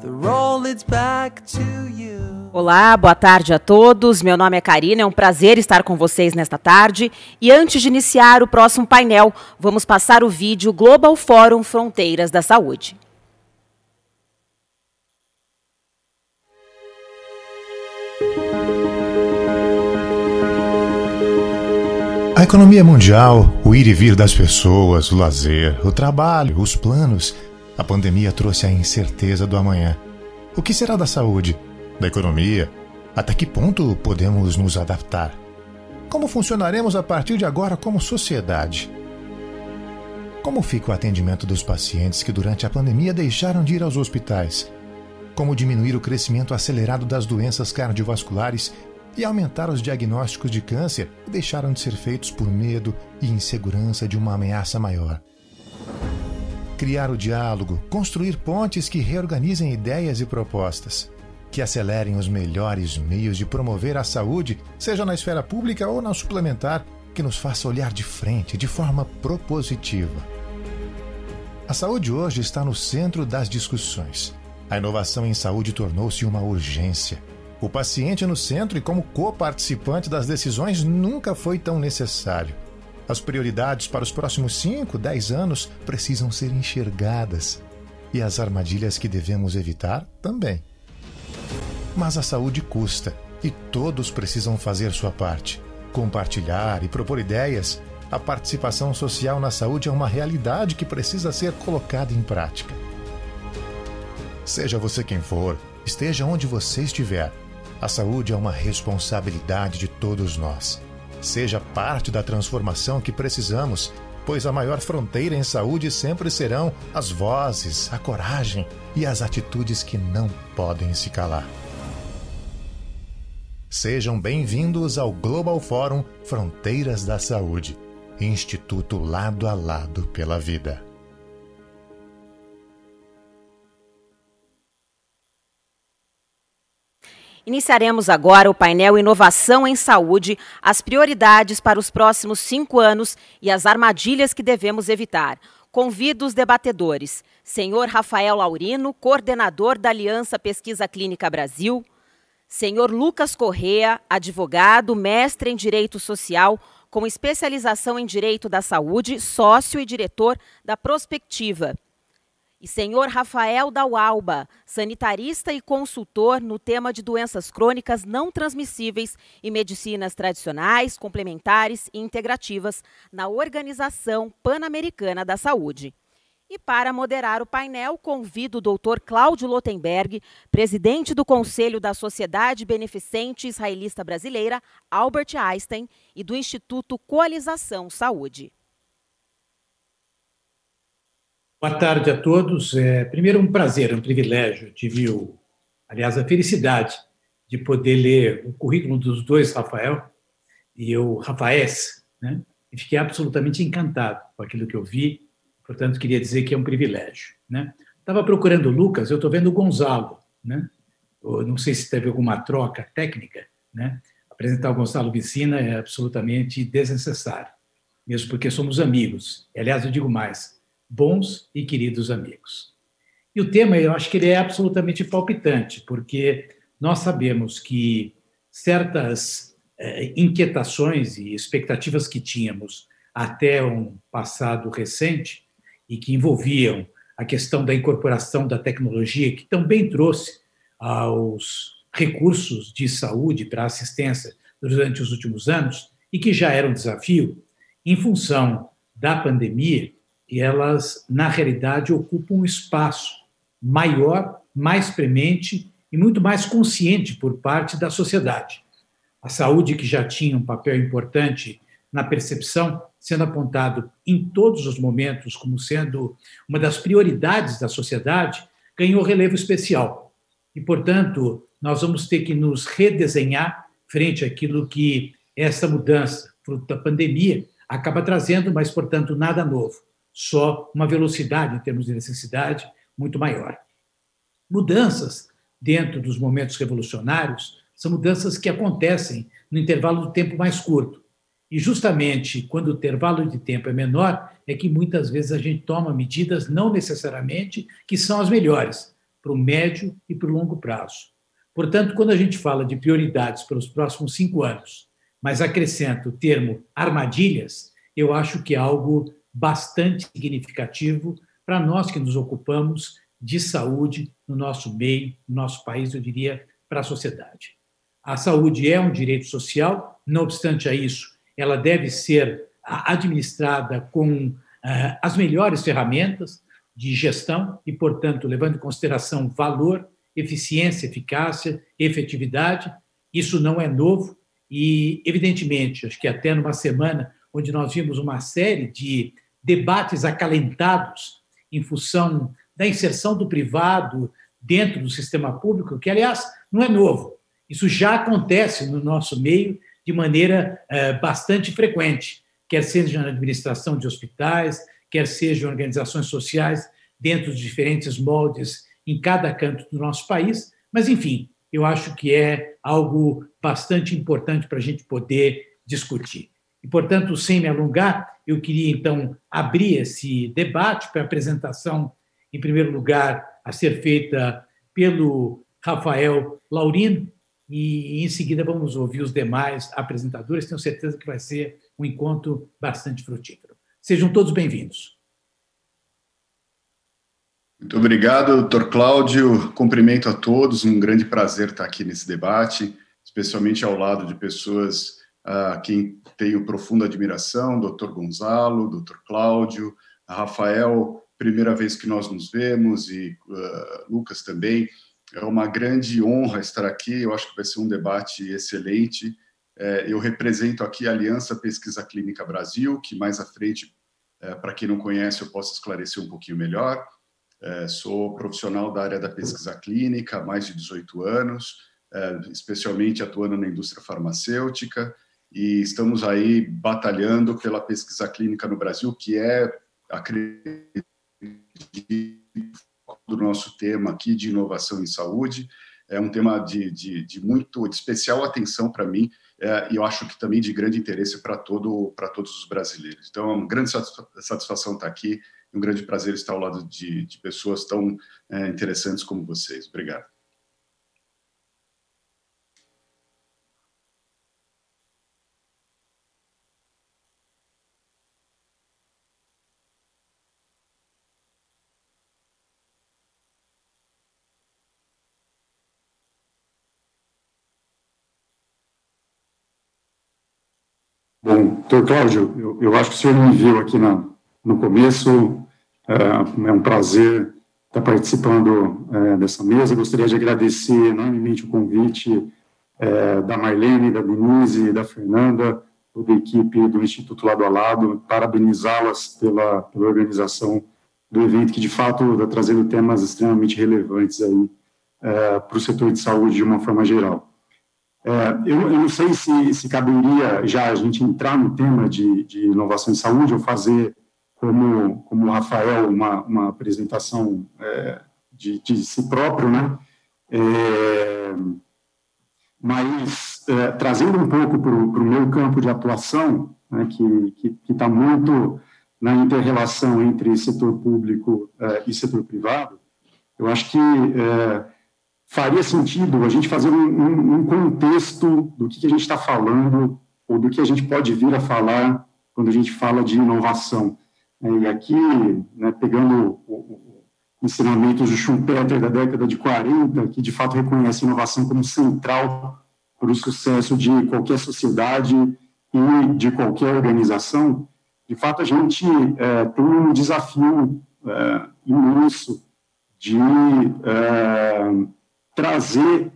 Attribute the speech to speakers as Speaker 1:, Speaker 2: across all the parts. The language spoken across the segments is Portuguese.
Speaker 1: the roll it's back to you.
Speaker 2: Olá, boa tarde a todos. Meu nome é Karina, é um prazer estar com vocês nesta tarde. E antes de iniciar o próximo painel, vamos passar o vídeo Global Forum Fronteiras da Saúde.
Speaker 3: A economia mundial, o ir e vir das pessoas, o lazer, o trabalho, os planos. A pandemia trouxe a incerteza do amanhã. O que será da saúde, da economia? Até que ponto podemos nos adaptar? Como funcionaremos a partir de agora como sociedade? Como fica o atendimento dos pacientes que durante a pandemia deixaram de ir aos hospitais? Como diminuir o crescimento acelerado das doenças cardiovasculares e aumentar os diagnósticos de câncer que deixaram de ser feitos por medo e insegurança de uma ameaça maior? Criar o diálogo, construir pontes que reorganizem ideias e propostas, que acelerem os melhores meios de promover a saúde, seja na esfera pública ou na suplementar, que nos faça olhar de frente, de forma propositiva. A saúde hoje está no centro das discussões. A inovação em saúde tornou-se uma urgência. O paciente no centro e como co-participante das decisões nunca foi tão necessário. As prioridades para os próximos 5, 10 anos precisam ser enxergadas. E as armadilhas que devemos evitar também. Mas a saúde custa e todos precisam fazer sua parte. Compartilhar e propor ideias. A participação social na saúde é uma realidade que precisa ser colocada em prática. Seja você quem for, esteja onde você estiver, a saúde é uma responsabilidade de todos nós. Seja parte da transformação que precisamos, pois a maior fronteira em saúde sempre serão as vozes, a coragem e as atitudes que não podem se calar. Sejam bem-vindos ao Global Forum Fronteiras da Saúde, Instituto Lado a Lado pela Vida.
Speaker 2: Iniciaremos agora o painel Inovação em Saúde, as prioridades para os próximos 5 anos e as armadilhas que devemos evitar. Convido os debatedores, senhor Rafael Laurino, coordenador da Aliança Pesquisa Clínica Brasil, senhor Lucas Correa, advogado, mestre em Direito Social, com especialização em Direito da Saúde, sócio e diretor da Prospectiva, e senhor Rafael Daualba, sanitarista e consultor no tema de doenças crônicas não transmissíveis e medicinas tradicionais, complementares e integrativas na Organização Pan-Americana da Saúde. E para moderar o painel, convido o Dr. Cláudio Lotenberg, presidente do Conselho da Sociedade Beneficente Israelita Brasileira, Albert Einstein, e do Instituto Coalização Saúde.
Speaker 4: Boa tarde a todos. Primeiro, um prazer, um privilégio. Tive, aliás, a felicidade de poder ler o currículo dos dois Rafael e o Rafaés, né? E fiquei absolutamente encantado com aquilo que eu vi. Portanto, queria dizer que é um privilégio, né? Estava procurando o Lucas, eu estou vendo o Gonzalo, né? Eu não sei se teve alguma troca técnica, né? Apresentar o Gonzalo Vicina é absolutamente desnecessário, mesmo porque somos amigos. E, aliás, eu digo mais, bons e queridos amigos. E o tema, eu acho que ele é absolutamente palpitante, porque nós sabemos que certas inquietações e expectativas que tínhamos até um passado recente e que envolviam a questão da incorporação da tecnologia, que também trouxe aos recursos de saúde para assistência durante os últimos anos e que já era um desafio, em função da pandemia, e elas, na realidade, ocupam um espaço maior, mais premente e muito mais consciente por parte da sociedade. A saúde, que já tinha um papel importante na percepção, sendo apontado em todos os momentos como sendo uma das prioridades da sociedade, ganhou relevo especial. E, portanto, nós vamos ter que nos redesenhar frente àquilo que essa mudança, fruto da pandemia, acaba trazendo, mas, portanto, nada novo. Só uma velocidade, em termos de necessidade, muito maior. Mudanças dentro dos momentos revolucionários são mudanças que acontecem no intervalo de tempo mais curto. E justamente quando o intervalo de tempo é menor, é que muitas vezes a gente toma medidas não necessariamente que são as melhores, para o médio e para o longo prazo. Portanto, quando a gente fala de prioridades para os próximos 5 anos, mas acrescenta o termo armadilhas, eu acho que é algo bastante significativo para nós que nos ocupamos de saúde no nosso meio, no nosso país, eu diria, para a sociedade. A saúde é um direito social, não obstante a isso, ela deve ser administrada com as melhores ferramentas de gestão e, portanto, levando em consideração valor, eficiência, eficácia, efetividade. Isso não é novo e, evidentemente, acho que até numa semana onde nós vimos uma série de debates acalentados em função da inserção do privado dentro do sistema público, que, aliás, não é novo. Isso já acontece no nosso meio de maneira bastante frequente, quer seja na administração de hospitais, quer seja em organizações sociais, dentro de diferentes moldes em cada canto do nosso país. Mas, enfim, eu acho que é algo bastante importante para a gente poder discutir. E, portanto, sem me alongar, eu queria, então, abrir esse debate para a apresentação, em primeiro lugar, a ser feita pelo Rafael Laurino, e, em seguida, vamos ouvir os demais apresentadores. Tenho certeza que vai ser um encontro bastante frutífero. Sejam todos bem-vindos.
Speaker 5: Muito obrigado, doutor Cláudio. Cumprimento a todos. Um grande prazer estar aqui nesse debate, especialmente ao lado de pessoas a quem tenho profunda admiração, doutor Gonzalo, doutor Cláudio, a Rafael, primeira vez que nós nos vemos, e Lucas também. É uma grande honra estar aqui, eu acho que vai ser um debate excelente. Eu represento aqui a Aliança Pesquisa Clínica Brasil, que mais à frente, para quem não conhece, eu posso esclarecer um pouquinho melhor. Sou profissional da área da pesquisa clínica há mais de 18 anos, especialmente atuando na indústria farmacêutica, e estamos aí batalhando pela pesquisa clínica no Brasil, que é, acredito, do nosso tema aqui de inovação em saúde. É um tema de especial atenção para mim, e eu acho que também de grande interesse para todos os brasileiros. Então, é uma grande satisfação estar aqui, e um grande prazer estar ao lado de pessoas tão interessantes como vocês. Obrigado.
Speaker 6: Bom, doutor Cláudio, eu acho que o senhor me viu aqui no começo. É um prazer estar participando dessa mesa. Gostaria de agradecer enormemente o convite da Marlene, da Denise, da Fernanda, toda a equipe do Instituto Lado a Lado, parabenizá-las pela organização do evento, que de fato está trazendo temas extremamente relevantes aí para o setor de saúde de uma forma geral. Eu não sei se caberia já a gente entrar no tema de inovação em saúde ou fazer, como o Rafael, uma apresentação de si próprio, né? Mas trazendo um pouco para o meu campo de atuação, né, que está muito na inter-relação entre setor público e setor privado, eu acho que faria sentido a gente fazer um contexto do que a gente está falando, ou do que a gente pode vir a falar quando a gente fala de inovação. E aqui, né, pegando ensinamentos do Schumpeter da década de 40, que de fato reconhece a inovação como central para o sucesso de qualquer sociedade e de qualquer organização, de fato a gente tem um desafio imenso de trazer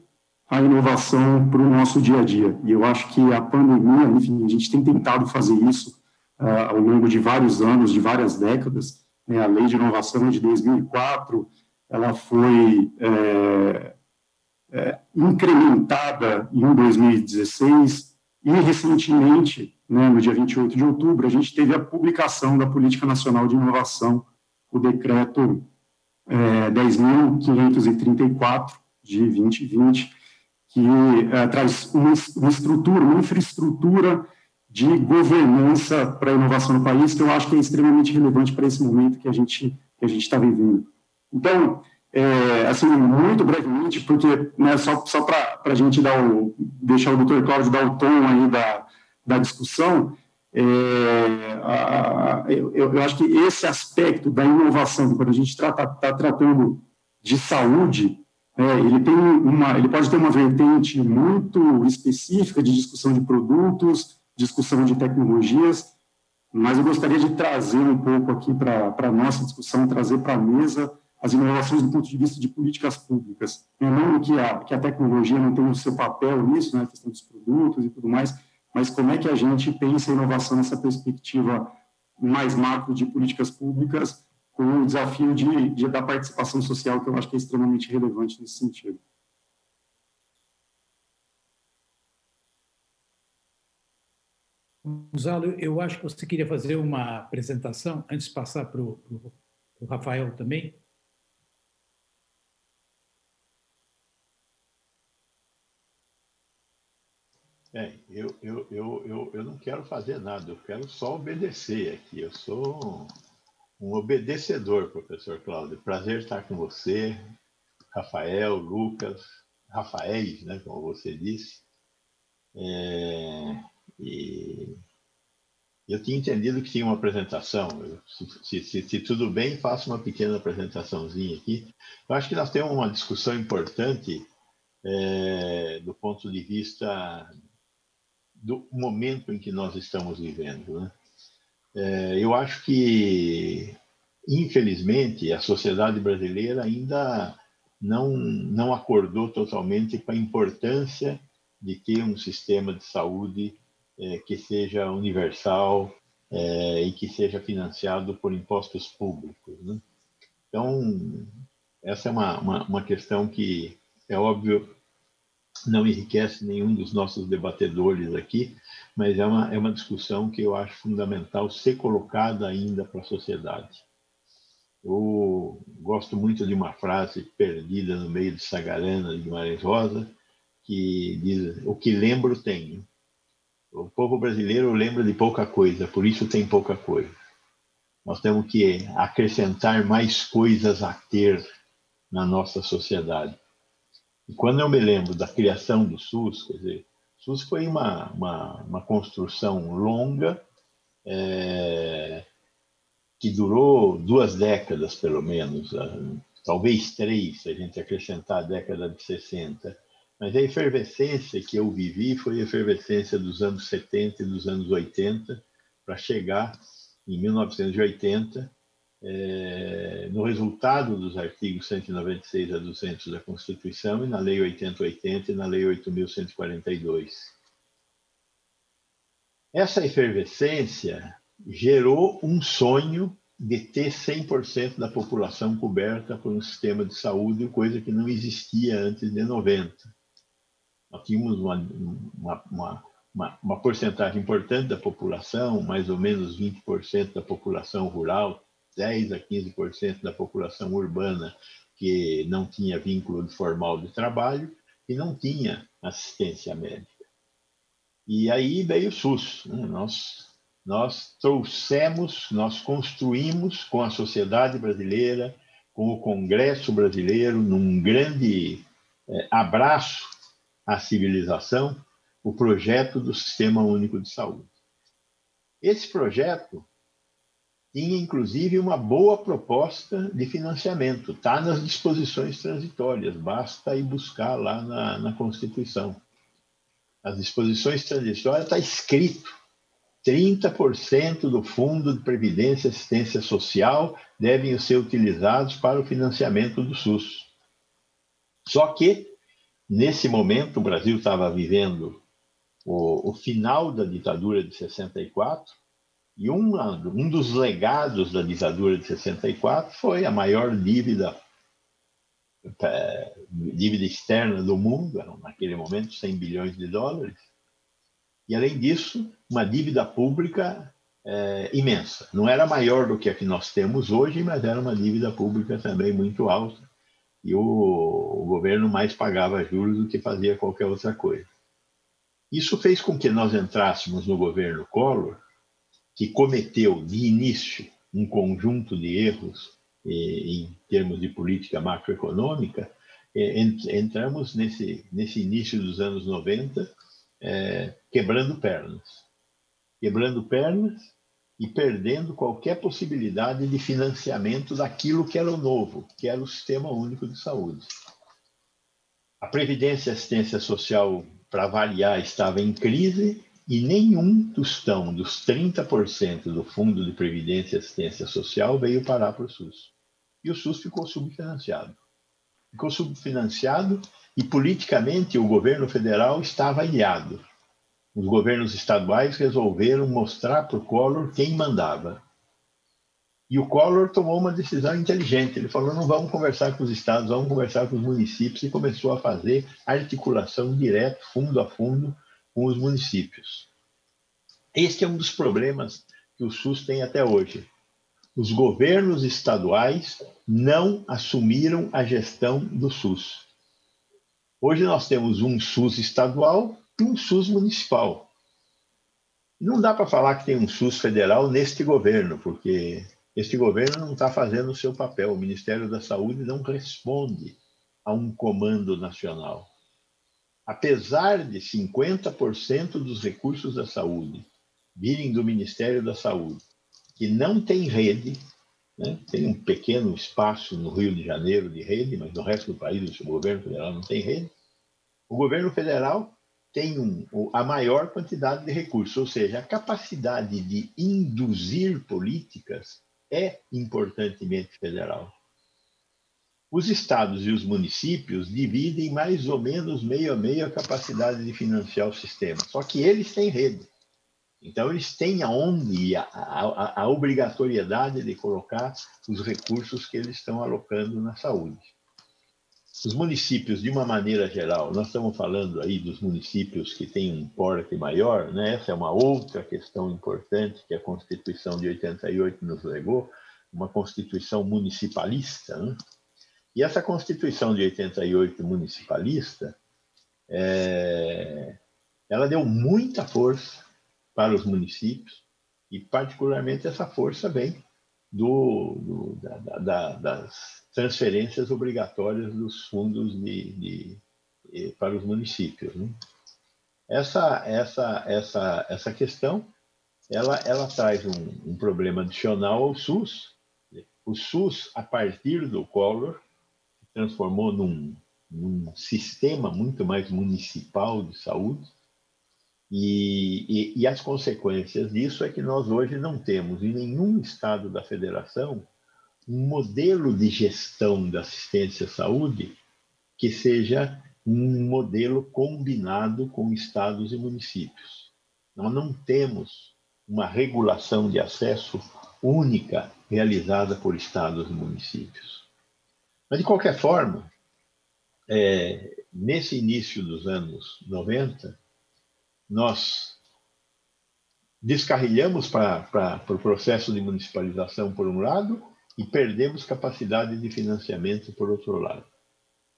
Speaker 6: a inovação para o nosso dia a dia. E eu acho que a pandemia, enfim, a gente tem tentado fazer isso ao longo de vários anos, de várias décadas. Né? A Lei de Inovação de 2004, ela foi incrementada em 2016 e, recentemente, né, no dia 28 de outubro, a gente teve a publicação da Política Nacional de Inovação, o decreto 10.534, de 2020, que traz uma infraestrutura de governança para a inovação no país, que eu acho que é extremamente relevante para esse momento que a gente está vivendo. Então, Assim, muito brevemente, porque, né, só para a gente deixar o Dr. Cláudio dar o tom aí da discussão, eu acho que esse aspecto da inovação, quando a gente está tratando de saúde, ele pode ter uma vertente muito específica de discussão de produtos, discussão de tecnologias, mas eu gostaria de trazer um pouco aqui para a nossa discussão, trazer para a mesa as inovações do ponto de vista de políticas públicas. Não que a tecnologia não tenha o seu papel nisso, né, a questão dos produtos e tudo mais, mas como é que a gente pensa a inovação nessa perspectiva mais macro de políticas públicas, com o desafio da participação social, que eu acho que é extremamente relevante nesse sentido.
Speaker 4: Gonzalo, eu acho que você queria fazer uma apresentação, antes de passar para o Rafael também.
Speaker 7: Eu não quero fazer nada, eu quero só obedecer aqui. Eu sou um obedecedor, professor Cláudio. Prazer estar com você, Rafael, Lucas, Rafaéis, né, como você disse. E eu tinha entendido que tinha uma apresentação. Se tudo bem, faço uma pequena apresentaçãozinha aqui. Eu acho que nós temos uma discussão importante do ponto de vista do momento em que nós estamos vivendo, né? Eu acho que, infelizmente, a sociedade brasileira ainda não acordou totalmente com a importância de ter um sistema de saúde que seja universal e que seja financiado por impostos públicos, né? Então, essa é uma questão que, é óbvio, não enriquece nenhum dos nossos debatedores aqui, mas é uma discussão que eu acho fundamental ser colocada ainda para a sociedade. Eu gosto muito de uma frase perdida no meio de Sagarana, de Guimarães Rosa, que diz: o que lembro tenho. O povo brasileiro lembra de pouca coisa, por isso tem pouca coisa. Nós temos que acrescentar mais coisas a ter na nossa sociedade. E quando eu me lembro da criação do SUS, quer dizer, o SUS foi uma construção longa, que durou 2 décadas, pelo menos, talvez 3, se a gente acrescentar a década de 60. Mas a efervescência que eu vivi foi a efervescência dos anos 70 e dos anos 80, para chegar em 1980, no resultado dos artigos 196 a 200 da Constituição e na Lei 8080 e na Lei 8.142. Essa efervescência gerou um sonho de ter 100% da população coberta por um sistema de saúde, coisa que não existia antes de 90. Nós tínhamos uma porcentagem importante da população, mais ou menos 20% da população rural, 10 a 15% da população urbana que não tinha vínculo formal de trabalho e não tinha assistência médica. E aí veio o SUS, né? Nós trouxemos, nós construímos com a sociedade brasileira, com o Congresso brasileiro, num grande abraço à civilização, o projeto do Sistema Único de Saúde. Esse projeto tinha, inclusive, uma boa proposta de financiamento. Está nas disposições transitórias, basta ir buscar lá na Constituição. As disposições transitórias está escrito: 30% do Fundo de Previdência e Assistência Social devem ser utilizados para o financiamento do SUS. Só que, nesse momento, o Brasil estava vivendo o final da ditadura de 64, e um dos legados da ditadura de 64 foi a maior dívida externa do mundo, naquele momento 100 bilhões de dólares, e além disso, uma dívida pública imensa. Não era maior do que a que nós temos hoje, mas era uma dívida pública também muito alta, e o governo mais pagava juros do que fazia qualquer outra coisa. Isso fez com que nós entrássemos no governo Collor, que cometeu de início um conjunto de erros em termos de política macroeconômica, entramos nesse início dos anos 90 quebrando pernas e perdendo qualquer possibilidade de financiamento daquilo que era o novo, que era o Sistema Único de Saúde. A Previdência e Assistência Social, para variar, estava em crise e nenhum tostão dos 30% do Fundo de Previdência e Assistência Social veio parar para o SUS. E o SUS ficou subfinanciado. Ficou subfinanciado e, politicamente, o governo federal estava ilhado. Os governos estaduais resolveram mostrar para o Collor quem mandava. E o Collor tomou uma decisão inteligente. Ele falou, não vamos conversar com os estados, vamos conversar com os municípios, e começou a fazer articulação direta, fundo a fundo, com os municípios. Este é um dos problemas que o SUS tem até hoje. Os governos estaduais não assumiram a gestão do SUS. Hoje nós temos um SUS estadual e um SUS municipal. Não dá para falar que tem um SUS federal neste governo, porque este governo não está fazendo o seu papel. O Ministério da Saúde não responde a um comando nacional. Apesar de 50% dos recursos da saúde virem do Ministério da Saúde, que não tem rede, né? Tem um pequeno espaço no Rio de Janeiro de rede, mas no resto do país o governo federal não tem rede, o governo federal tem a maior quantidade de recursos, ou seja, a capacidade de induzir políticas é importantemente federal. Os estados e os municípios dividem mais ou menos meio a meio a capacidade de financiar o sistema, só que eles têm rede. Então, eles têm a obrigatoriedade de colocar os recursos que eles estão alocando na saúde. Os municípios, de uma maneira geral, nós estamos falando aí dos municípios que têm um porte maior, né? Essa é uma outra questão importante que a Constituição de 88 nos legou, uma Constituição municipalista, né? E essa Constituição de 88 municipalista, ela deu muita força para os municípios e, particularmente, essa força vem das transferências obrigatórias dos fundos para os municípios, né? Essa questão ela traz um problema adicional ao SUS. O SUS, a partir do Collor, se transformou num sistema muito mais municipal de saúde, e as consequências disso é que nós hoje não temos em nenhum estado da federação um modelo de gestão da assistência à saúde que seja um modelo combinado com estados e municípios. Nós não temos uma regulação de acesso única realizada por estados e municípios. Mas, de qualquer forma, nesse início dos anos 90, nós descarrilhamos para o processo de municipalização, por um lado, e perdemos capacidade de financiamento, por outro lado.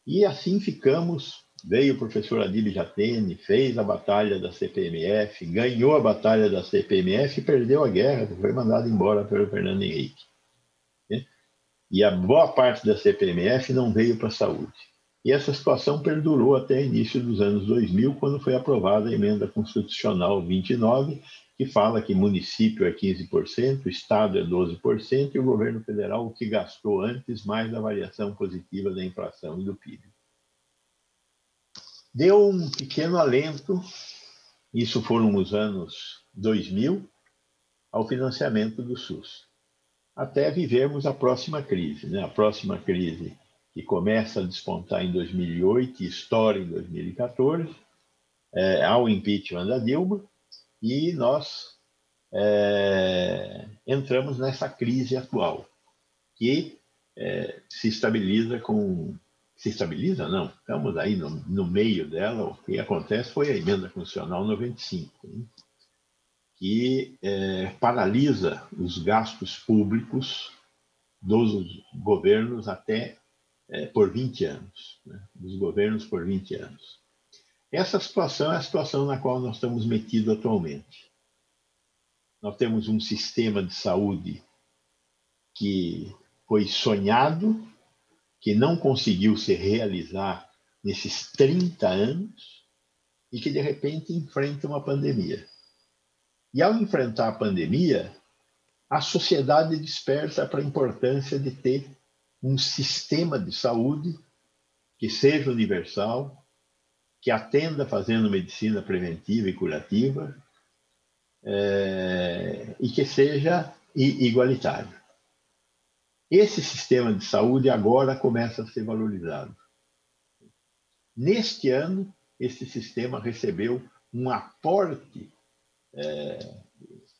Speaker 7: E assim ficamos. Veio o professor Adílio Jatene, fez a batalha da CPMF, ganhou a batalha da CPMF e perdeu a guerra, foi mandado embora pelo Fernando Henrique. E a boa parte da CPMF não veio para a saúde. E essa situação perdurou até o início dos anos 2000, quando foi aprovada a Emenda Constitucional 29, que fala que município é 15%, estado é 12%, e o governo federal o que gastou antes, mais a variação positiva da inflação e do PIB. Deu um pequeno alento, isso foram os anos 2000, ao financiamento do SUS, até vivermos a próxima crise, né? A próxima crise que começa a despontar em 2008 e estoura em 2014, ao impeachment da Dilma, e nós entramos nessa crise atual, que se estabiliza com... Se estabiliza? Não. Estamos aí no meio dela. O que acontece foi a Emenda Constitucional 95, né? Que paralisa os gastos públicos dos governos até por 20 anos, né? Dos governos por 20 anos. Essa situação é a situação na qual nós estamos metidos atualmente. Nós temos um sistema de saúde que foi sonhado, que não conseguiu se realizar nesses 30 anos e que, de repente, enfrenta uma pandemia. E, ao enfrentar a pandemia, a sociedade desperta para a importância de ter um sistema de saúde que seja universal, que atenda fazendo medicina preventiva e curativa, e que seja igualitário. Esse sistema de saúde agora começa a ser valorizado. Neste ano, esse sistema recebeu um aporte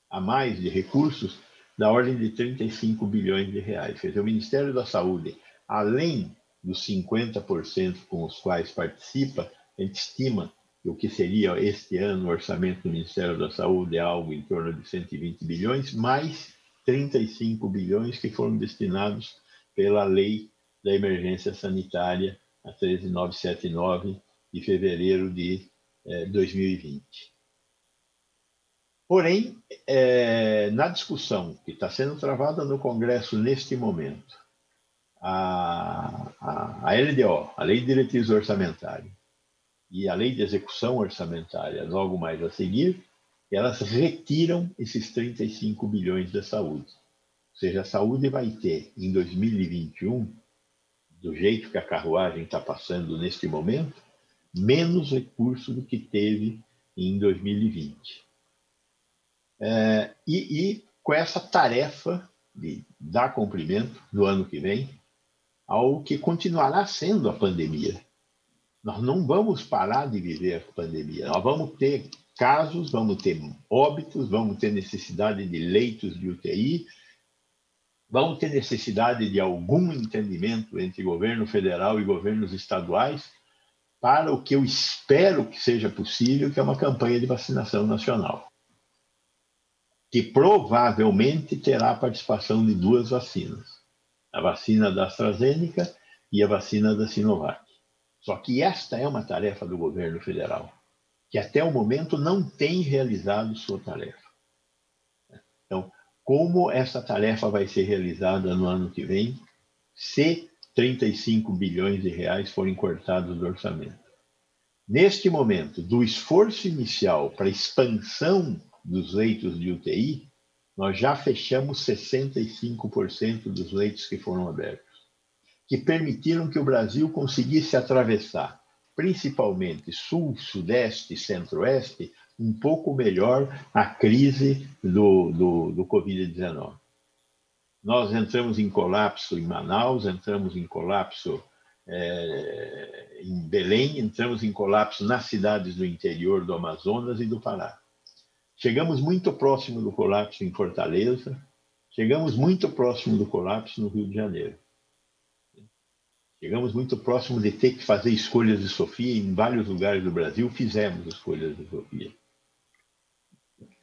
Speaker 7: a mais de recursos da ordem de 35 bilhões de reais. Quer dizer, o Ministério da Saúde, além dos 50% com os quais participa, a gente estima que o que seria este ano o orçamento do Ministério da Saúde é algo em torno de 120 bilhões, mais 35 bilhões que foram destinados pela Lei da Emergência Sanitária, a 13979, de fevereiro de 2020. Porém, na discussão que está sendo travada no Congresso neste momento, a LDO, a Lei de Diretrizes Orçamentárias, e a Lei de Execução Orçamentária, logo mais a seguir, elas retiram esses 35 bilhões da saúde. Ou seja, a saúde vai ter, em 2021, do jeito que a carruagem está passando neste momento, menos recurso do que teve em 2020. E com essa tarefa de dar cumprimento no ano que vem ao que continuará sendo a pandemia. Nós não vamos parar de viver a pandemia. Nós vamos ter casos, vamos ter óbitos, vamos ter necessidade de leitos de UTI, vamos ter necessidade de algum entendimento entre governo federal e governos estaduais para o que eu espero que seja possível, que é uma campanha de vacinação nacional, que provavelmente terá a participação de 2 vacinas, a vacina da AstraZeneca e a vacina da Sinovac. Só que esta é uma tarefa do governo federal, que até o momento não tem realizado sua tarefa. Então, como essa tarefa vai ser realizada no ano que vem, se 35 bilhões de reais forem cortados do orçamento? Neste momento, do esforço inicial para a expansão dos leitos de UTI, nós já fechamos 65% dos leitos que foram abertos, que permitiram que o Brasil conseguisse atravessar, principalmente Sul, Sudeste e Centro-Oeste, um pouco melhor a crise do Covid-19. Nós entramos em colapso em Manaus, entramos em colapso em Belém, entramos em colapso nas cidades do interior do Amazonas e do Pará. Chegamos muito próximo do colapso em Fortaleza, chegamos muito próximo do colapso no Rio de Janeiro. Chegamos muito próximo de ter que fazer escolhas de Sofia. Em vários lugares do Brasil fizemos escolhas de Sofia.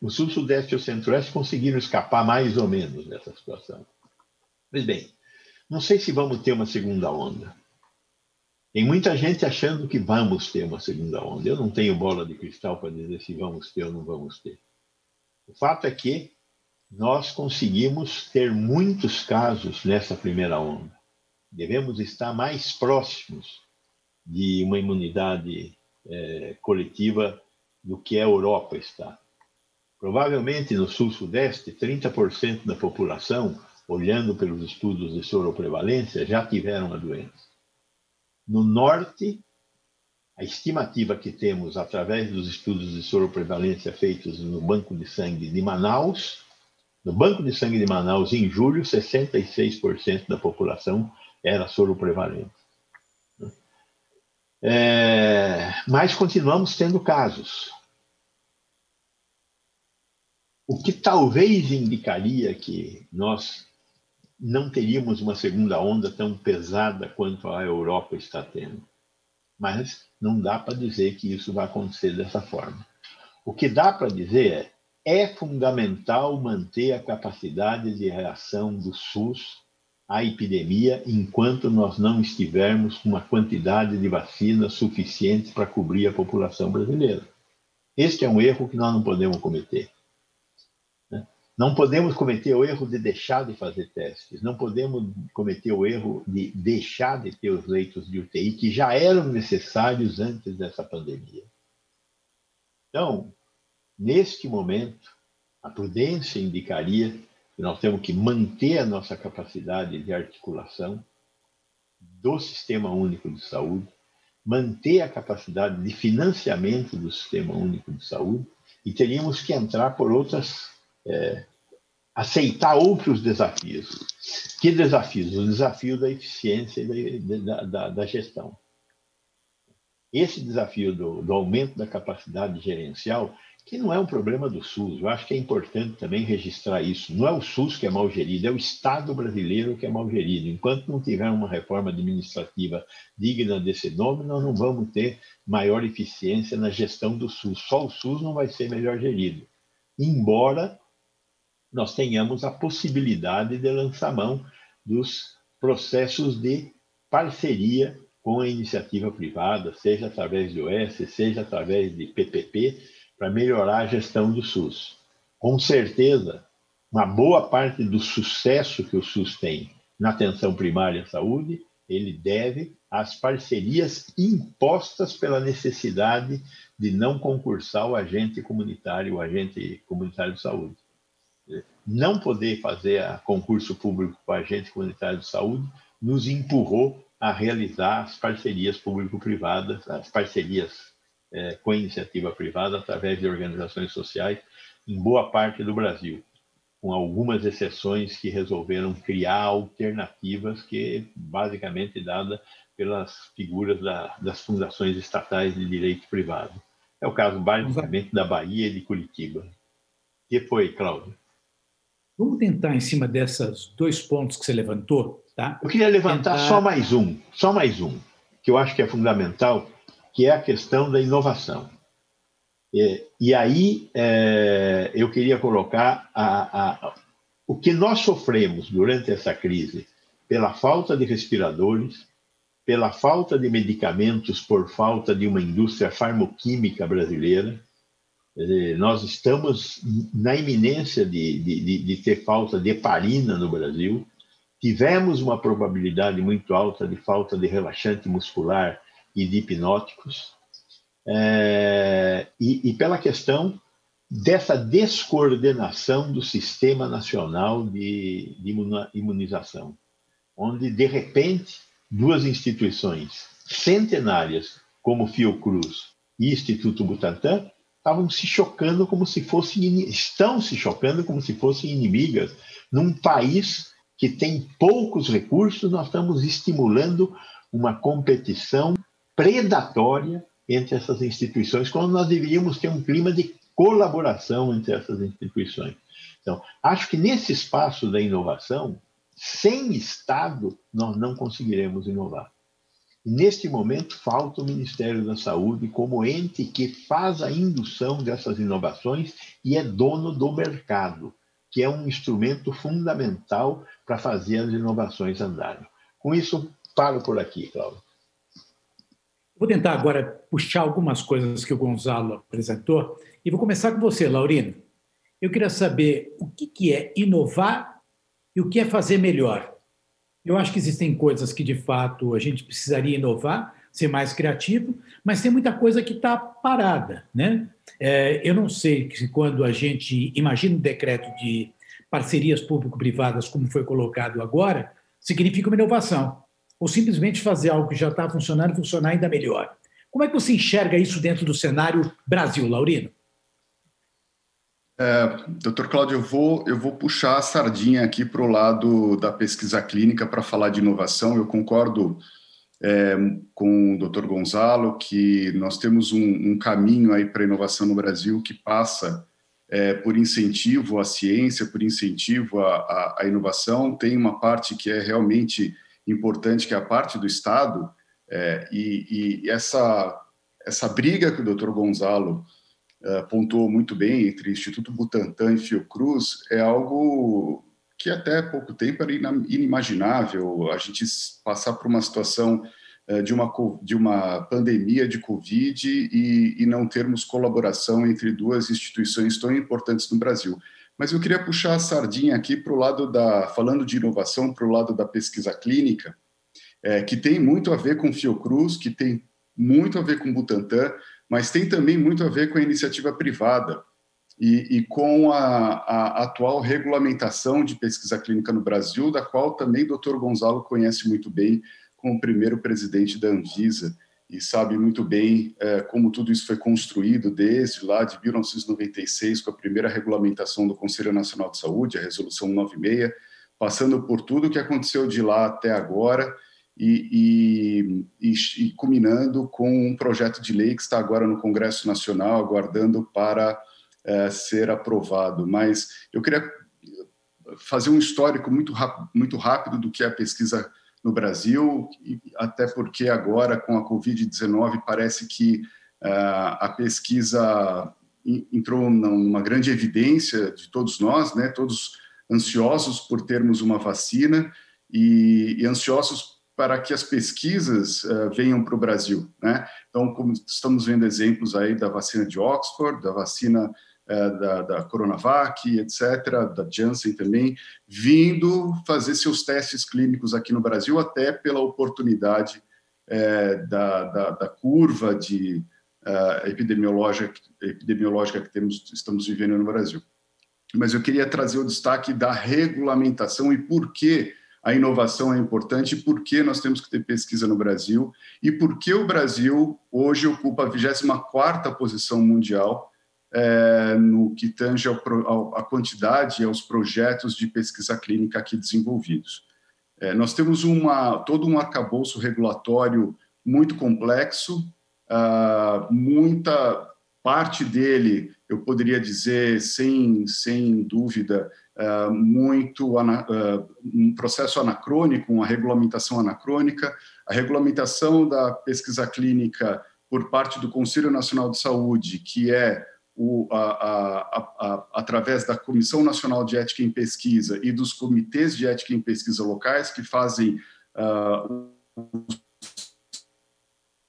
Speaker 7: O Sul, Sudeste e o Centro-Oeste conseguiram escapar mais ou menos dessa situação. Pois bem, não sei se vamos ter uma segunda onda. Tem muita gente achando que vamos ter uma segunda onda. Eu não tenho bola de cristal para dizer se vamos ter ou não vamos ter. O fato é que nós conseguimos ter muitos casos nessa primeira onda. Devemos estar mais próximos de uma imunidade coletiva do que a Europa está. Provavelmente no Sul-Sudeste, 30% da população, olhando pelos estudos de soroprevalência, já tiveram a doença. No Norte, a estimativa que temos através dos estudos de soroprevalência feitos no Banco de Sangue de Manaus, no Banco de Sangue de Manaus, em julho, 66% da população era soroprevalente. Mas continuamos tendo casos. O que talvez indicaria que nós não teríamos uma segunda onda tão pesada quanto a Europa está tendo. Mas não dá para dizer que isso vai acontecer dessa forma. O que dá para dizer é fundamental manter a capacidade de reação do SUS à epidemia enquanto nós não estivermos com uma quantidade de vacina suficiente para cobrir a população brasileira. Este é um erro que nós não podemos cometer. Não podemos cometer o erro de deixar de fazer testes, não podemos cometer o erro de deixar de ter os leitos de UTI, que já eram necessários antes dessa pandemia. Então, neste momento, a prudência indicaria que nós temos que manter a nossa capacidade de articulação do Sistema Único de Saúde, manter a capacidade de financiamento do Sistema Único de Saúde, e teríamos que entrar por aceitar outros desafios. Que desafios? O desafio da eficiência e da gestão. Esse desafio do aumento da capacidade gerencial, que não é um problema do SUS, eu acho que é importante também registrar isso. Não é o SUS que é mal gerido, é o Estado brasileiro que é mal gerido. Enquanto não tiver uma reforma administrativa digna desse nome, nós não vamos ter maior eficiência na gestão do SUS. Só o SUS não vai ser melhor gerido. Embora nós tenhamos a possibilidade de lançar mão dos processos de parceria com a iniciativa privada, seja através de OS, seja através de PPP, para melhorar a gestão do SUS. Com certeza, uma boa parte do sucesso que o SUS tem na atenção primária à saúde, ele deve às parcerias impostas pela necessidade de não concursar o agente comunitário de saúde. Não poder fazer concurso público para agente comunitário de saúde nos empurrou a realizar as parcerias público-privadas, as parcerias com a iniciativa privada através de organizações sociais em boa parte do Brasil, com algumas exceções que resolveram criar alternativas que basicamente dadas pelas figuras das fundações estatais de direito privado. É o caso basicamente da Bahia e de Curitiba. O que foi, Cláudio?
Speaker 4: Vamos tentar, em cima desses 2 pontos que você levantou, tá?
Speaker 7: Eu queria levantar só mais um, que eu acho que é fundamental, que é a questão da inovação. E aí eu queria colocar o que nós sofremos durante essa crise pela falta de respiradores, pela falta de medicamentos por falta de uma indústria farmoquímica brasileira. Nós estamos na iminência de ter falta de heparina no Brasil. Tivemos uma probabilidade muito alta de falta de relaxante muscular e de hipnóticos, e pela questão dessa descoordenação do Sistema Nacional de Imunização, onde, de repente, 2 instituições centenárias, como Fiocruz e Instituto Butantan, estão se chocando como se fossem inimigas. Num país que tem poucos recursos, nós estamos estimulando uma competição predatória entre essas instituições, quando nós deveríamos ter um clima de colaboração entre essas instituições. Então, acho que nesse espaço da inovação, sem Estado, nós não conseguiremos inovar. Neste momento, falta o Ministério da Saúde como ente que faz a indução dessas inovações e é dono do mercado, que é um instrumento fundamental para fazer as inovações andarem. Com isso, paro por aqui, Cláudio.
Speaker 4: Vou tentar agora puxar algumas coisas que o Gonzalo apresentou e vou começar com você, Laurino. Eu queria saber o que é inovar e o que é fazer melhor. Eu acho que existem coisas que, de fato, a gente precisaria inovar, ser mais criativo, mas tem muita coisa que está parada, né? Eu não sei se quando a gente imagina um decreto de parcerias público-privadas, como foi colocado agora, significa uma inovação, ou simplesmente fazer algo que já está funcionando funcionar ainda melhor. Como é que você enxerga isso dentro do cenário Brasil, Laurino?
Speaker 5: Doutor Cláudio, eu vou puxar a sardinha aqui para o lado da pesquisa clínica para falar de inovação. Eu concordo com o doutor Gonzalo que nós temos um caminho aí para a inovação no Brasil que passa por incentivo à ciência, por incentivo à inovação. Tem uma parte que é realmente importante, que é a parte do Estado, e essa briga que o doutor Gonzalo pontuou muito bem entre Instituto Butantan e Fiocruz é algo que até pouco tempo era inimaginável, a gente passar por uma situação de uma pandemia de Covid e não termos colaboração entre 2 instituições tão importantes no Brasil. Mas eu queria puxar a sardinha aqui para o lado falando de inovação, para o lado da pesquisa clínica, que tem muito a ver com Fiocruz, que tem muito a ver com Butantan, mas tem também muito a ver com a iniciativa privada e com a atual regulamentação de pesquisa clínica no Brasil, da qual também o Dr. Gonzalo conhece muito bem, como primeiro presidente da Anvisa, e sabe muito bem como tudo isso foi construído desde lá de 1996, com a primeira regulamentação do Conselho Nacional de Saúde, a Resolução 96, passando por tudo o que aconteceu de lá até agora, e culminando com um projeto de lei que está agora no Congresso Nacional, aguardando para ser aprovado. Mas eu queria fazer um histórico muito rápido do que é a pesquisa no Brasil, até porque agora, com a Covid-19, parece que a pesquisa entrou numa grande evidência de todos nós, né? Todos ansiosos por termos uma vacina e ansiosos para que as pesquisas venham para o Brasil, né? Então, como estamos vendo exemplos aí da vacina de Oxford, da vacina da Coronavac, etc., da Janssen também, vindo fazer seus testes clínicos aqui no Brasil, até pela oportunidade da curva epidemiológica que estamos vivendo no Brasil. Mas eu queria trazer o destaque da regulamentação e por que a inovação é importante, por que nós temos que ter pesquisa no Brasil e por que o Brasil hoje ocupa a 24ª posição mundial no que tange a quantidade e aos projetos de pesquisa clínica aqui desenvolvidos. Nós temos todo um arcabouço regulatório muito complexo, muita parte dele, eu poderia dizer, sem dúvida, um processo anacrônico, uma regulamentação anacrônica. A regulamentação da pesquisa clínica por parte do Conselho Nacional de Saúde, que é através da Comissão Nacional de Ética em Pesquisa e dos comitês de ética em pesquisa locais, que fazem o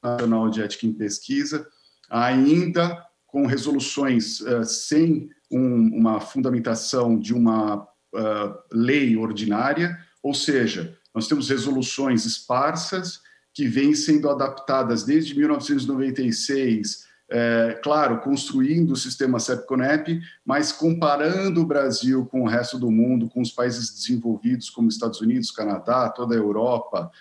Speaker 5: Nacional de Ética em Pesquisa, ainda com resoluções sem uma fundamentação de uma lei ordinária, ou seja, nós temos resoluções esparsas que vêm sendo adaptadas desde 1996, claro, construindo o sistema CEP-CONEP, mas comparando o Brasil com o resto do mundo, com os países desenvolvidos como Estados Unidos, Canadá, toda a Europa,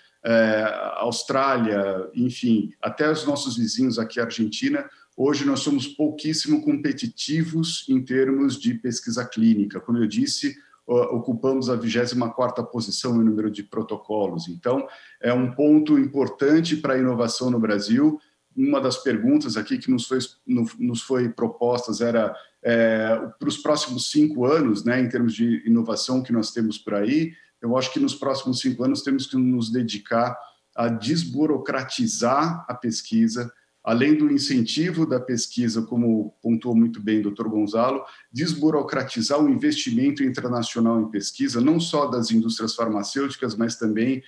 Speaker 5: Austrália, enfim, até os nossos vizinhos aqui, a Argentina. Hoje nós somos pouquíssimo competitivos em termos de pesquisa clínica. Como eu disse, ocupamos a 24ª posição em número de protocolos. Então, é um ponto importante para a inovação no Brasil. Uma das perguntas aqui que nos foi propostas era para os próximos 5 anos, né, em termos de inovação que nós temos por aí. Eu acho que nos próximos 5 anos temos que nos dedicar a desburocratizar a pesquisa, além do incentivo da pesquisa, como pontuou muito bem o Dr. Gonzalo, desburocratizar o investimento internacional em pesquisa, não só das indústrias farmacêuticas, mas também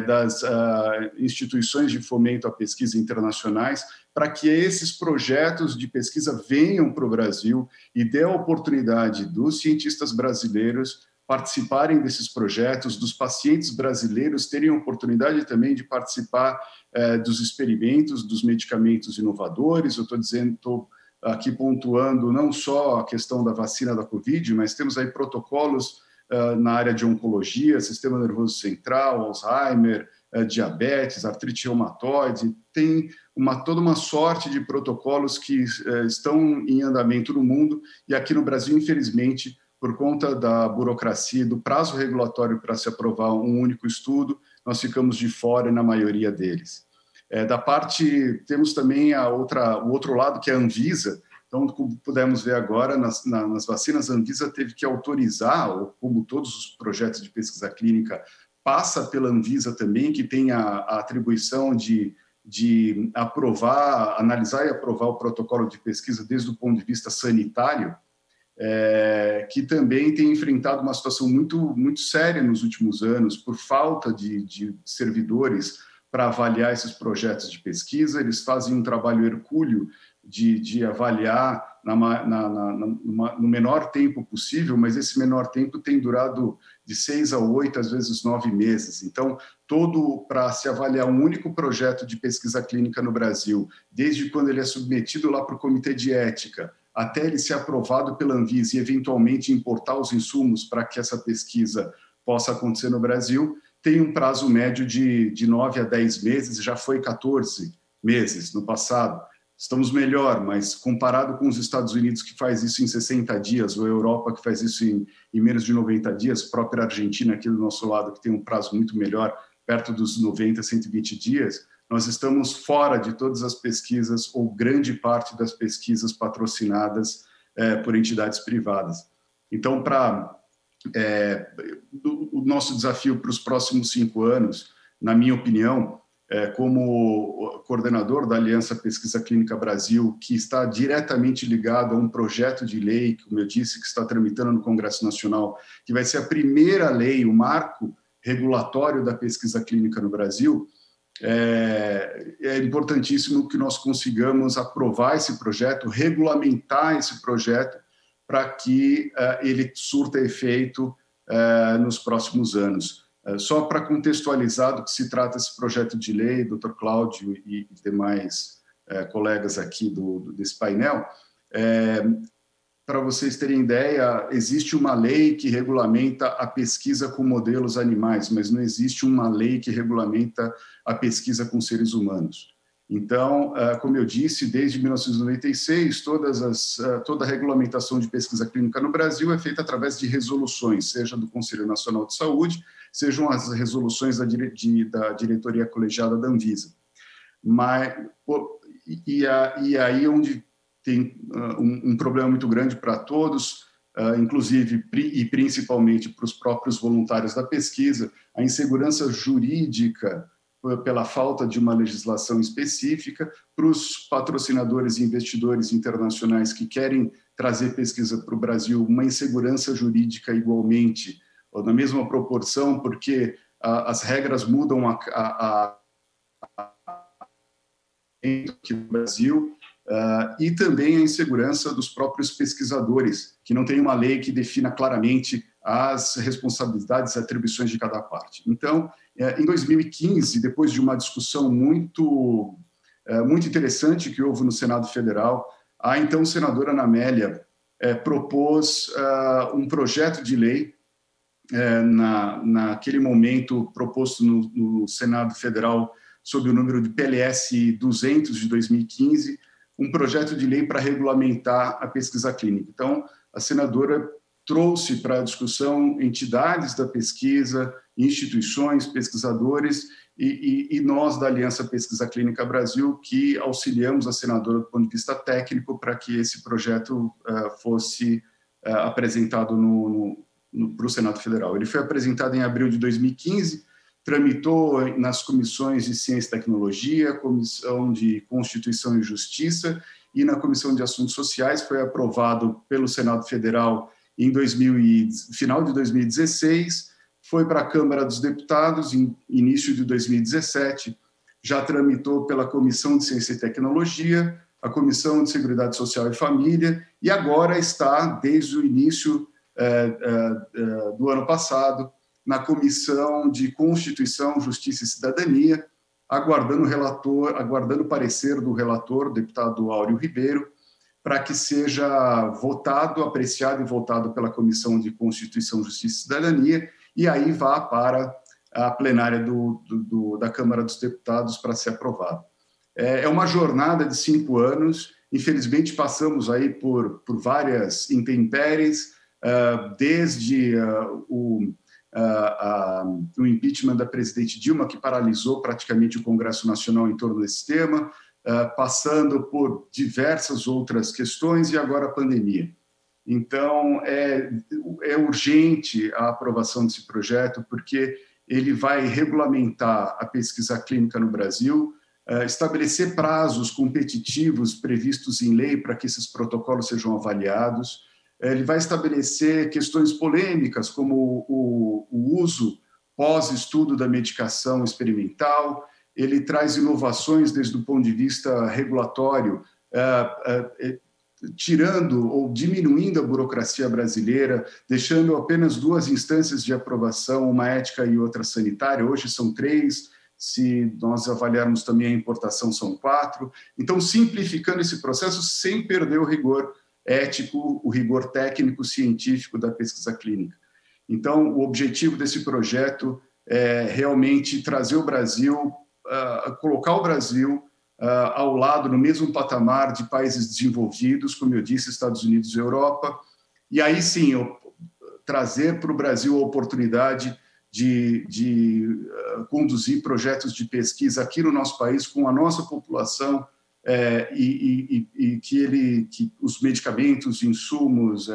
Speaker 5: das instituições de fomento à pesquisa internacionais, para que esses projetos de pesquisa venham para o Brasil e dê a oportunidade dos cientistas brasileiros participarem desses projetos, dos pacientes brasileiros terem a oportunidade também de participar dos experimentos, dos medicamentos inovadores. Eu estou aqui pontuando não só a questão da vacina da Covid, mas temos aí protocolos na área de oncologia, sistema nervoso central, Alzheimer, diabetes, artrite reumatoide. Tem toda uma sorte de protocolos que estão em andamento no mundo, e aqui no Brasil, infelizmente, por conta da burocracia e do prazo regulatório para se aprovar um único estudo, nós ficamos de fora na maioria deles. Temos também o outro lado, que é a Anvisa. Então, como pudemos ver agora, nas vacinas, a Anvisa teve que autorizar, como todos os projetos de pesquisa clínica, passa pela Anvisa também, que tem a atribuição de analisar e aprovar o protocolo de pesquisa desde o ponto de vista sanitário, que também tem enfrentado uma situação muito, muito séria nos últimos anos, por falta de servidores para avaliar esses projetos de pesquisa. Eles fazem um trabalho hercúleo de avaliar no menor tempo possível, mas esse menor tempo tem durado de 6 a 8, às vezes 9 meses. Então, para se avaliar um único projeto de pesquisa clínica no Brasil, desde quando ele é submetido lá para o Comitê de Ética, até ele ser aprovado pela Anvisa e, eventualmente, importar os insumos para que essa pesquisa possa acontecer no Brasil, tem um prazo médio de 9 a 10 meses, já foi 14 meses no passado. Estamos melhor, mas comparado com os Estados Unidos, que faz isso em 60 dias, ou a Europa, que faz isso em menos de 90 dias, a própria Argentina, aqui do nosso lado, que tem um prazo muito melhor, perto dos 90, 120 dias, nós estamos fora de todas as pesquisas, ou grande parte das pesquisas patrocinadas por entidades privadas. Então, o nosso desafio para os próximos 5 anos, na minha opinião, como coordenador da Aliança Pesquisa Clínica Brasil, que está diretamente ligado a um projeto de lei, como eu disse, que está tramitando no Congresso Nacional, que vai ser a primeira lei, o marco regulatório da pesquisa clínica no Brasil, é importantíssimo que nós consigamos aprovar esse projeto, regulamentar esse projeto, para que ele surta efeito nos próximos anos. Só para contextualizar do que se trata esse projeto de lei, Dr. Cláudio e demais colegas aqui desse painel, para vocês terem ideia, existe uma lei que regulamenta a pesquisa com modelos animais, mas não existe uma lei que regulamenta a pesquisa com seres humanos. Então, como eu disse, desde 1996, toda a regulamentação de pesquisa clínica no Brasil é feita através de resoluções, seja do Conselho Nacional de Saúde, sejam as resoluções da diretoria colegiada da Anvisa. E aí onde tem um problema muito grande para todos, inclusive e principalmente para os próprios voluntários da pesquisa, a insegurança jurídica pela falta de uma legislação específica, para os patrocinadores e investidores internacionais que querem trazer pesquisa para o Brasil, uma insegurança jurídica igualmente, ou na mesma proporção, porque as regras mudam aqui no Brasil, e também a insegurança dos próprios pesquisadores, que não tem uma lei que defina claramente as responsabilidades e atribuições de cada parte. Então, em 2015, depois de uma discussão muito interessante que houve no Senado Federal, a então senadora Ana Amélia propôs um projeto de lei, naquele momento proposto no Senado Federal sob o número de PLS 200 de 2015, um projeto de lei para regulamentar a pesquisa clínica. Então, a senadora trouxe para a discussão entidades da pesquisa, instituições, pesquisadores e nós da Aliança Pesquisa Clínica Brasil, que auxiliamos a senadora do ponto de vista técnico para que esse projeto fosse apresentado para o Senado Federal. Ele foi apresentado em abril de 2015, tramitou nas comissões de Ciência e Tecnologia, Comissão de Constituição e Justiça e na Comissão de Assuntos Sociais, foi aprovado pelo Senado Federal em final de 2016, foi para a Câmara dos Deputados em início de 2017, já tramitou pela Comissão de Ciência e Tecnologia, a Comissão de Seguridade Social e Família, e agora está, desde o início do ano passado, na Comissão de Constituição, Justiça e Cidadania, aguardando o parecer do relator, deputado Áureo Ribeiro, para que seja votado, apreciado e votado pela Comissão de Constituição, Justiça e Cidadania, e aí vá para a plenária da Câmara dos Deputados para ser aprovado. É uma jornada de 5 anos, infelizmente passamos aí por várias intempéries, desde o impeachment da presidente Dilma, que paralisou praticamente o Congresso Nacional em torno desse tema, passando por diversas outras questões e agora a pandemia. Então, é urgente a aprovação desse projeto, porque ele vai regulamentar a pesquisa clínica no Brasil, estabelecer prazos competitivos previstos em lei para que esses protocolos sejam avaliados. Ele vai estabelecer questões polêmicas, como o uso pós-estudo da medicação experimental. Ele traz inovações desde o ponto de vista regulatório, tirando ou diminuindo a burocracia brasileira, deixando apenas 2 instâncias de aprovação, uma ética e outra sanitária. Hoje são 3, se nós avaliarmos também a importação, são 4. Então, simplificando esse processo sem perder o rigor ético, o rigor técnico, científico da pesquisa clínica. Então, o objetivo desse projeto é realmente trazer o Brasil, colocar o Brasil ao lado, no mesmo patamar de países desenvolvidos, como eu disse, Estados Unidos e Europa, e aí sim trazer para o Brasil a oportunidade de conduzir projetos de pesquisa aqui no nosso país com a nossa população, e que os medicamentos, insumos,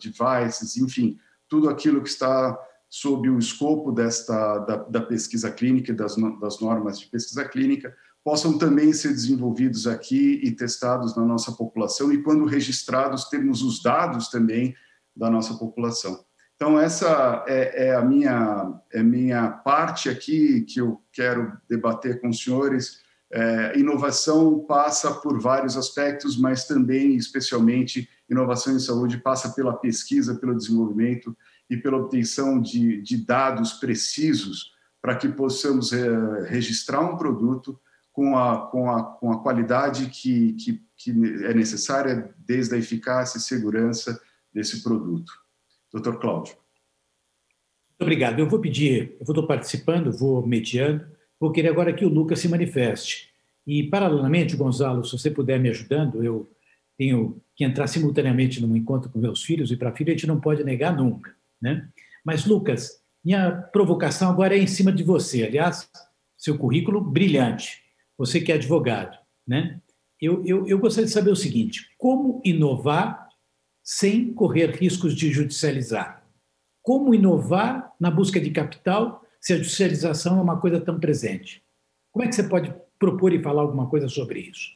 Speaker 5: devices, enfim, tudo aquilo que está sob o escopo da pesquisa clínica e das normas de pesquisa clínica possam também ser desenvolvidos aqui e testados na nossa população, e quando registrados, termos os dados também da nossa população. Então, essa é a minha parte aqui que eu quero debater com os senhores. Inovação passa por vários aspectos, mas também, especialmente, inovação em saúde passa pela pesquisa, pelo desenvolvimento e pela obtenção de dados precisos para que possamos registrar um produto com a qualidade que é necessária, desde a eficácia e segurança desse produto. Dr. Cláudio.
Speaker 4: Muito obrigado. Eu estou participando, vou mediando, vou querer agora que o Lucas se manifeste. E, paralelamente, Gonzalo, se você puder me ajudando, eu tenho que entrar simultaneamente num encontro com meus filhos, e para filho a gente não pode negar nunca, né? Mas, Lucas, minha provocação agora é em cima de você. Aliás, seu currículo brilhante. Você que é advogado, né? Eu gostaria de saber o seguinte: como inovar sem correr riscos de judicializar? Como inovar na busca de capital se a judicialização é uma coisa tão presente? Como é que você pode propor e falar alguma coisa sobre isso?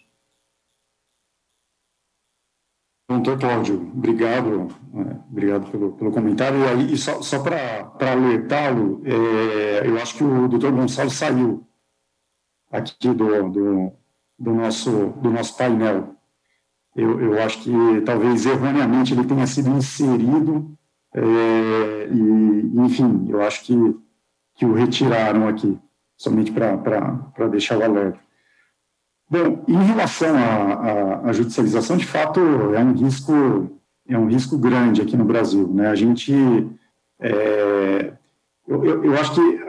Speaker 6: Doutor Cláudio, obrigado pelo comentário. E aí, só para alertá-lo, eu acho que o doutor Gonçalo saiu aqui do nosso painel. Eu acho que talvez erroneamente ele tenha sido inserido, enfim, eu acho que o retiraram aqui, somente para deixar o alerta. Bom, em relação à judicialização, de fato, é um risco grande aqui no Brasil, né? A gente, eu acho que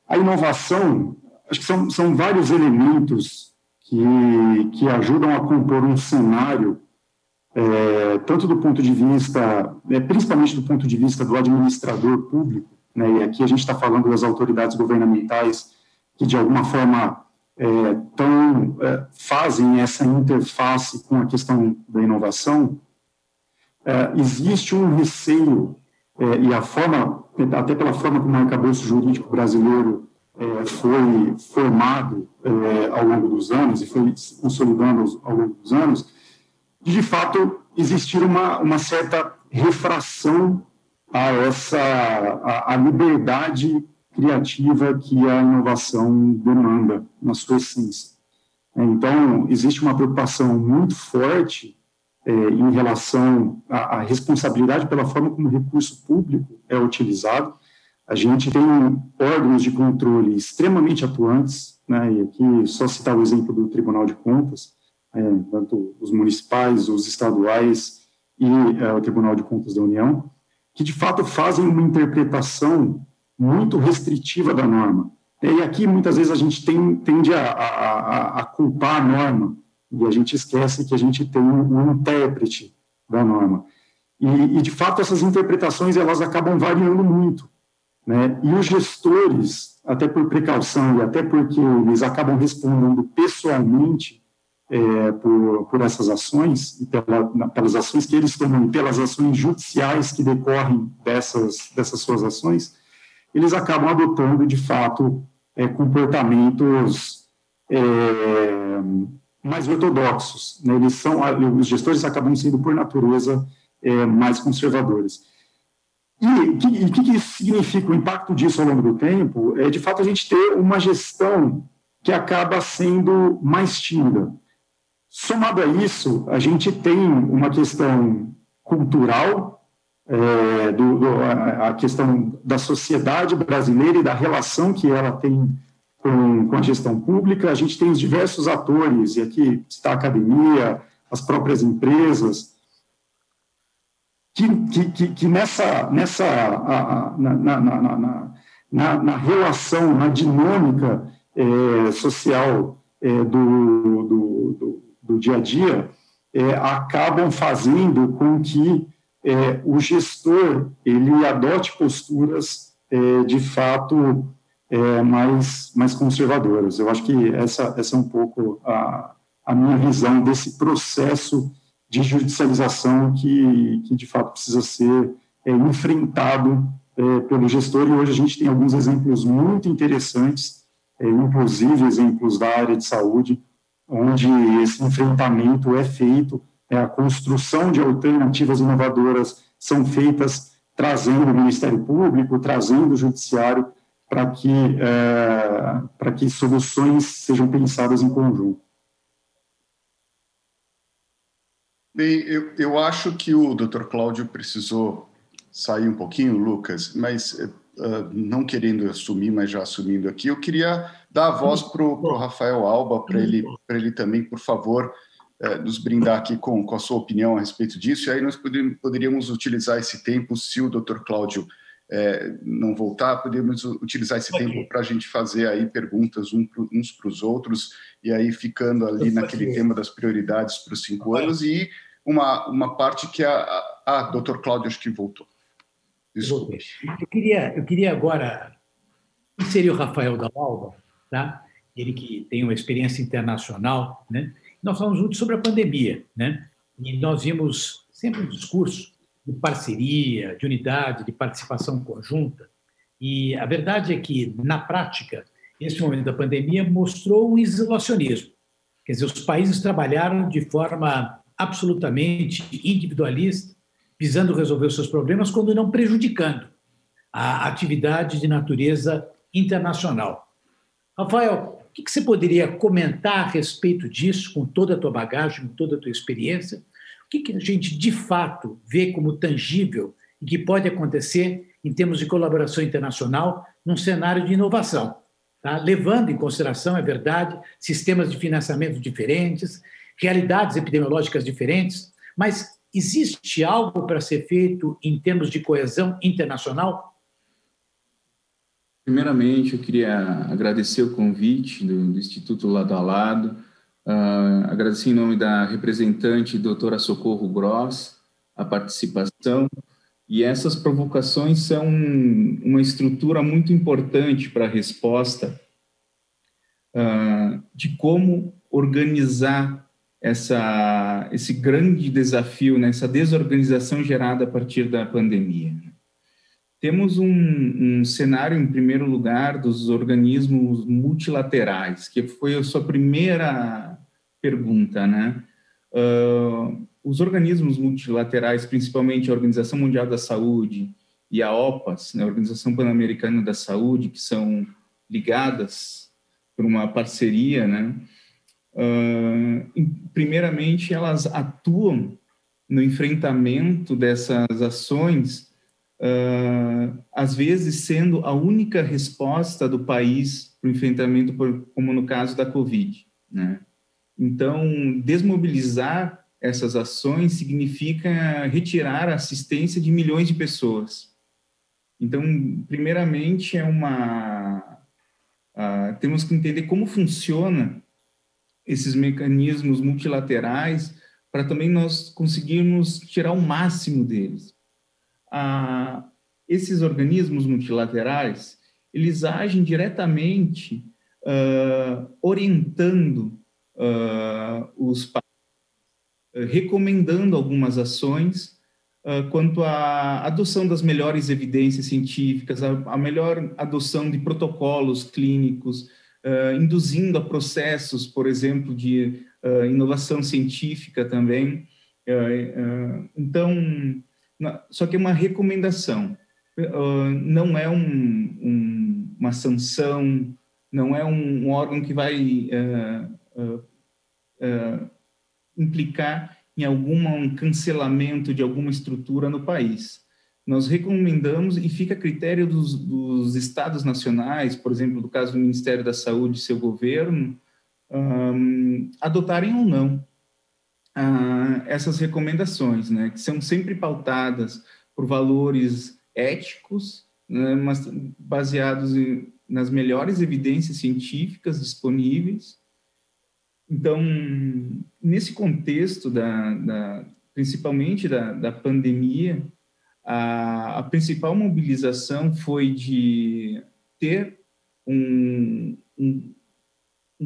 Speaker 6: a inovação, acho que são vários elementos que ajudam a compor um cenário, tanto do ponto de vista, principalmente do ponto de vista do administrador público, né? E aqui a gente está falando das autoridades governamentais que, de alguma forma, fazem essa interface com a questão da inovação. Existe um receio, e a forma, até pela forma como o arcabouço jurídico brasileiro foi formado ao longo dos anos e foi se consolidando ao longo dos anos, de fato existir uma certa refração a liberdade criativa que a inovação demanda na sua essência. Então, existe uma preocupação muito forte em relação à responsabilidade pela forma como o recurso público é utilizado. A gente tem órgãos de controle extremamente atuantes, né, e aqui só citar o exemplo do Tribunal de Contas, tanto os municipais, os estaduais e o Tribunal de Contas da União, que de fato fazem uma interpretação muito restritiva da norma. E aqui, muitas vezes, a gente tende a culpar a norma, e a gente esquece que a gente tem um intérprete da norma. E de fato, essas interpretações, elas acabam variando muito, né? E os gestores, até por precaução e até porque eles acabam respondendo pessoalmente por essas ações, e pelas ações que eles tomam, e pelas ações judiciais que decorrem dessas suas ações, eles acabam adotando, de fato, comportamentos mais ortodoxos, né? Os gestores acabam sendo, por natureza, mais conservadores. E o que significa o impacto disso ao longo do tempo? De fato, a gente ter uma gestão que acaba sendo mais tímida. Somado a isso, a gente tem uma questão cultural, a questão da sociedade brasileira e da relação que ela tem com a gestão pública. A gente tem os diversos atores, e aqui está a academia, as próprias empresas, que na relação, na dinâmica social do dia a dia, acabam fazendo com que o gestor ele adote posturas de fato mais conservadoras. Eu acho que essa é um pouco a minha visão desse processo de judicialização que de fato precisa ser enfrentado pelo gestor, e hoje a gente tem alguns exemplos muito interessantes, inclusive exemplos da área de saúde, onde esse enfrentamento é feito, a construção de alternativas inovadoras são feitas trazendo o Ministério Público, trazendo o Judiciário, para que soluções sejam pensadas em conjunto.
Speaker 5: Bem, eu acho que o Dr. Cláudio precisou sair um pouquinho, Lucas, mas não querendo assumir, mas já assumindo aqui, eu queria dar a voz para o Rafael Alba, para ele também, por favor, nos brindar aqui com a sua opinião a respeito disso, e aí nós poderíamos utilizar esse tempo, se o Dr. Cláudio não voltar, podemos utilizar esse tempo para a gente fazer aí perguntas uns para os outros, e aí ficando ali naquele tema das prioridades para os 5 anos, e uma parte que Dr. Cláudio acho que voltou. Desculpe.
Speaker 4: Eu queria agora inserir o Rafael da Alba, tá? Ele que tem uma experiência internacional, né? Nós falamos muito sobre a pandemia, né? E nós vimos sempre um discurso de parceria, de unidade, de participação conjunta. E a verdade é que, na prática, esse momento da pandemia mostrou um isolacionismo. Quer dizer, os países trabalharam de forma absolutamente individualista, visando resolver os seus problemas, quando não prejudicando a atividade de natureza internacional. Rafael, o que você poderia comentar a respeito disso, com toda a tua bagagem, com toda a tua experiência? O que a gente, de fato, vê como tangível e que pode acontecer em termos de colaboração internacional num cenário de inovação? Tá? Levando em consideração, é verdade, sistemas de financiamento diferentes, realidades epidemiológicas diferentes, mas existe algo para ser feito em termos de coesão internacional?
Speaker 8: Primeiramente, eu queria agradecer o convite do Instituto Lado a Lado, agradecer em nome da representante, doutora Socorro Gross, a participação, e essas provocações são uma estrutura muito importante para a resposta de como organizar esse grande desafio, né, essa desorganização gerada a partir da pandemia. Temos um cenário, em primeiro lugar, dos organismos multilaterais, que foi a sua primeira pergunta, né? Os organismos multilaterais, principalmente a Organização Mundial da Saúde e a OPAS, né, a Organização Pan-Americana da Saúde, que são ligadas por uma parceria, né? Primeiramente, elas atuam no enfrentamento dessas ações, às vezes sendo a única resposta do país para o enfrentamento, como no caso da Covid, né? Então, desmobilizar essas ações significa retirar a assistência de milhões de pessoas. Então, primeiramente, temos que entender como funciona esses mecanismos multilaterais para também nós conseguirmos tirar o máximo deles. Esses organismos multilaterais, eles agem diretamente orientando os países, recomendando algumas ações quanto à adoção das melhores evidências científicas, a melhor adoção de protocolos clínicos, induzindo a processos, por exemplo, de inovação científica também. Então, só que é uma recomendação, não é uma sanção, não é um órgão que vai implicar em algum cancelamento de alguma estrutura no país. Nós recomendamos, e fica a critério dos estados nacionais, por exemplo, do caso do Ministério da Saúde e seu governo, adotarem ou não essas recomendações, né, que são sempre pautadas por valores éticos, né, mas baseados nas melhores evidências científicas disponíveis. Então, nesse contexto, principalmente da pandemia, a principal mobilização foi de ter um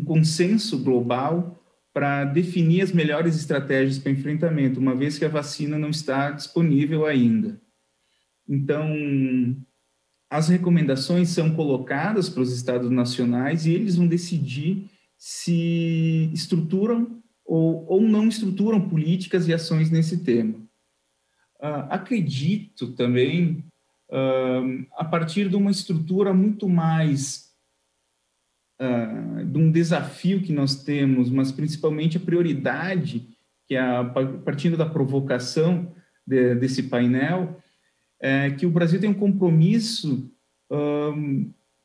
Speaker 8: consenso global para definir as melhores estratégias para enfrentamento, uma vez que a vacina não está disponível ainda. Então, as recomendações são colocadas para os estados nacionais e eles vão decidir se estruturam ou não estruturam políticas e ações nesse tema. Acredito também, a partir de uma estrutura muito mais de um desafio que nós temos, mas principalmente a prioridade, que é partindo da provocação desse painel, que o Brasil tem um compromisso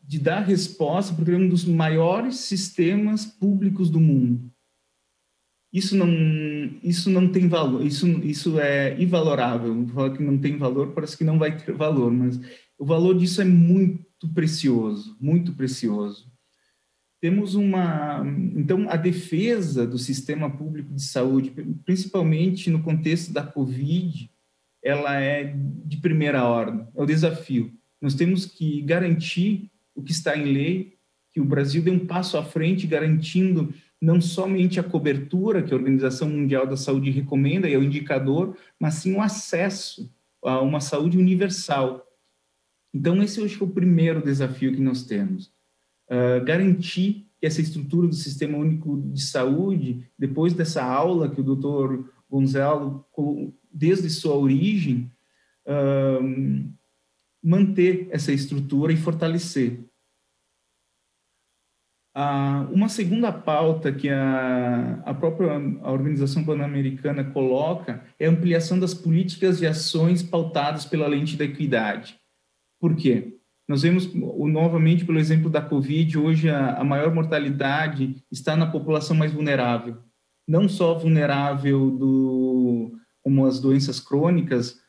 Speaker 8: de dar resposta para um dos maiores sistemas públicos do mundo. Isso não tem valor, isso é invalorável. Vou falar que não tem valor, parece que não vai ter valor, mas o valor disso é muito precioso, muito precioso. Temos então, a defesa do sistema público de saúde, principalmente no contexto da Covid, ela é de primeira ordem, é o desafio. Nós temos que garantir o que está em lei, que o Brasil dê um passo à frente, garantindo não somente a cobertura que a Organização Mundial da Saúde recomenda, e é o indicador, mas sim o acesso a uma saúde universal. Então, esse eu acho que é o primeiro desafio que nós temos. Garantir que essa estrutura do Sistema Único de Saúde, depois dessa aula que o Dr. Gonzalo, desde sua origem, manter essa estrutura e fortalecer. Uma segunda pauta que a própria Organização Pan-Americana coloca é a ampliação das políticas e ações pautadas pela lente da equidade. Por quê? Nós vemos, novamente, pelo exemplo da Covid, hoje a maior mortalidade está na população mais vulnerável. Não só vulnerável como as doenças crônicas,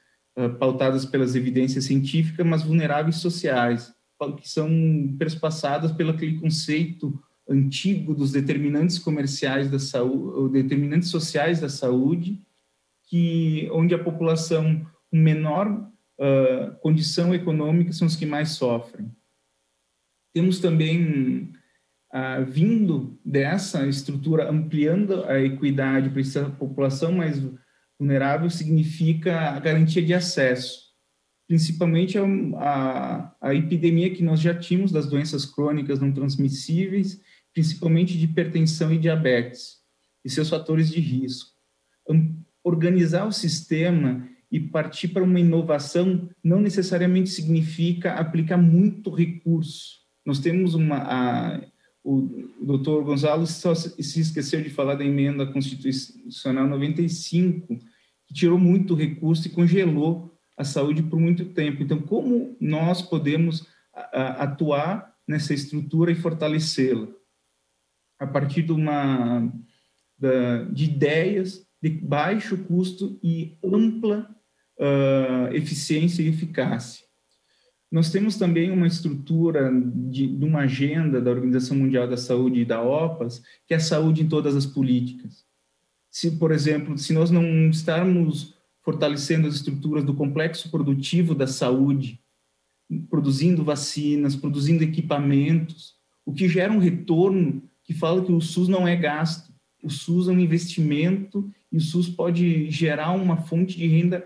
Speaker 8: pautadas pelas evidências científicas, mas vulneráveis sociais, que são perspassadas pelo aquele conceito antigo dos determinantes comerciais da saúde, ou determinantes sociais da saúde, onde a população com menor condição econômica são os que mais sofrem. Temos também, vindo dessa estrutura, ampliando a equidade para essa população mais vulnerável, significa a garantia de acesso, principalmente a epidemia que nós já tínhamos das doenças crônicas não transmissíveis, principalmente de hipertensão e diabetes, e seus fatores de risco. Organizar o sistema e partir para uma inovação não necessariamente significa aplicar muito recurso. Nós temos o doutor Gonzalo só se esqueceu de falar da emenda constitucional 95, que tirou muito recurso e congelou a saúde por muito tempo. Então, como nós podemos atuar nessa estrutura e fortalecê-la? A partir de ideias de baixo custo e ampla eficiência e eficácia. Nós temos também uma estrutura de uma agenda da Organização Mundial da Saúde e da OPAS, que é a saúde em todas as políticas. Por exemplo, se nós não estarmos fortalecendo as estruturas do complexo produtivo da saúde, produzindo vacinas, produzindo equipamentos, o que gera um retorno que fala que o SUS não é gasto, o SUS é um investimento e o SUS pode gerar uma fonte de renda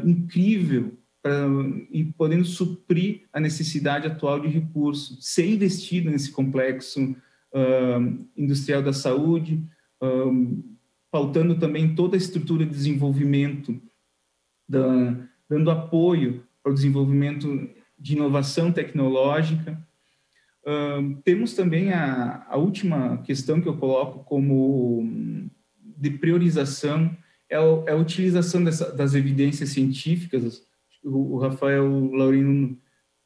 Speaker 8: incrível e podendo suprir a necessidade atual de recursos, ser investido nesse complexo industrial da saúde, pautando também toda a estrutura de desenvolvimento, dando apoio ao desenvolvimento de inovação tecnológica. Temos também a última questão que eu coloco como de priorização, é a utilização das evidências científicas. O Rafael Laurino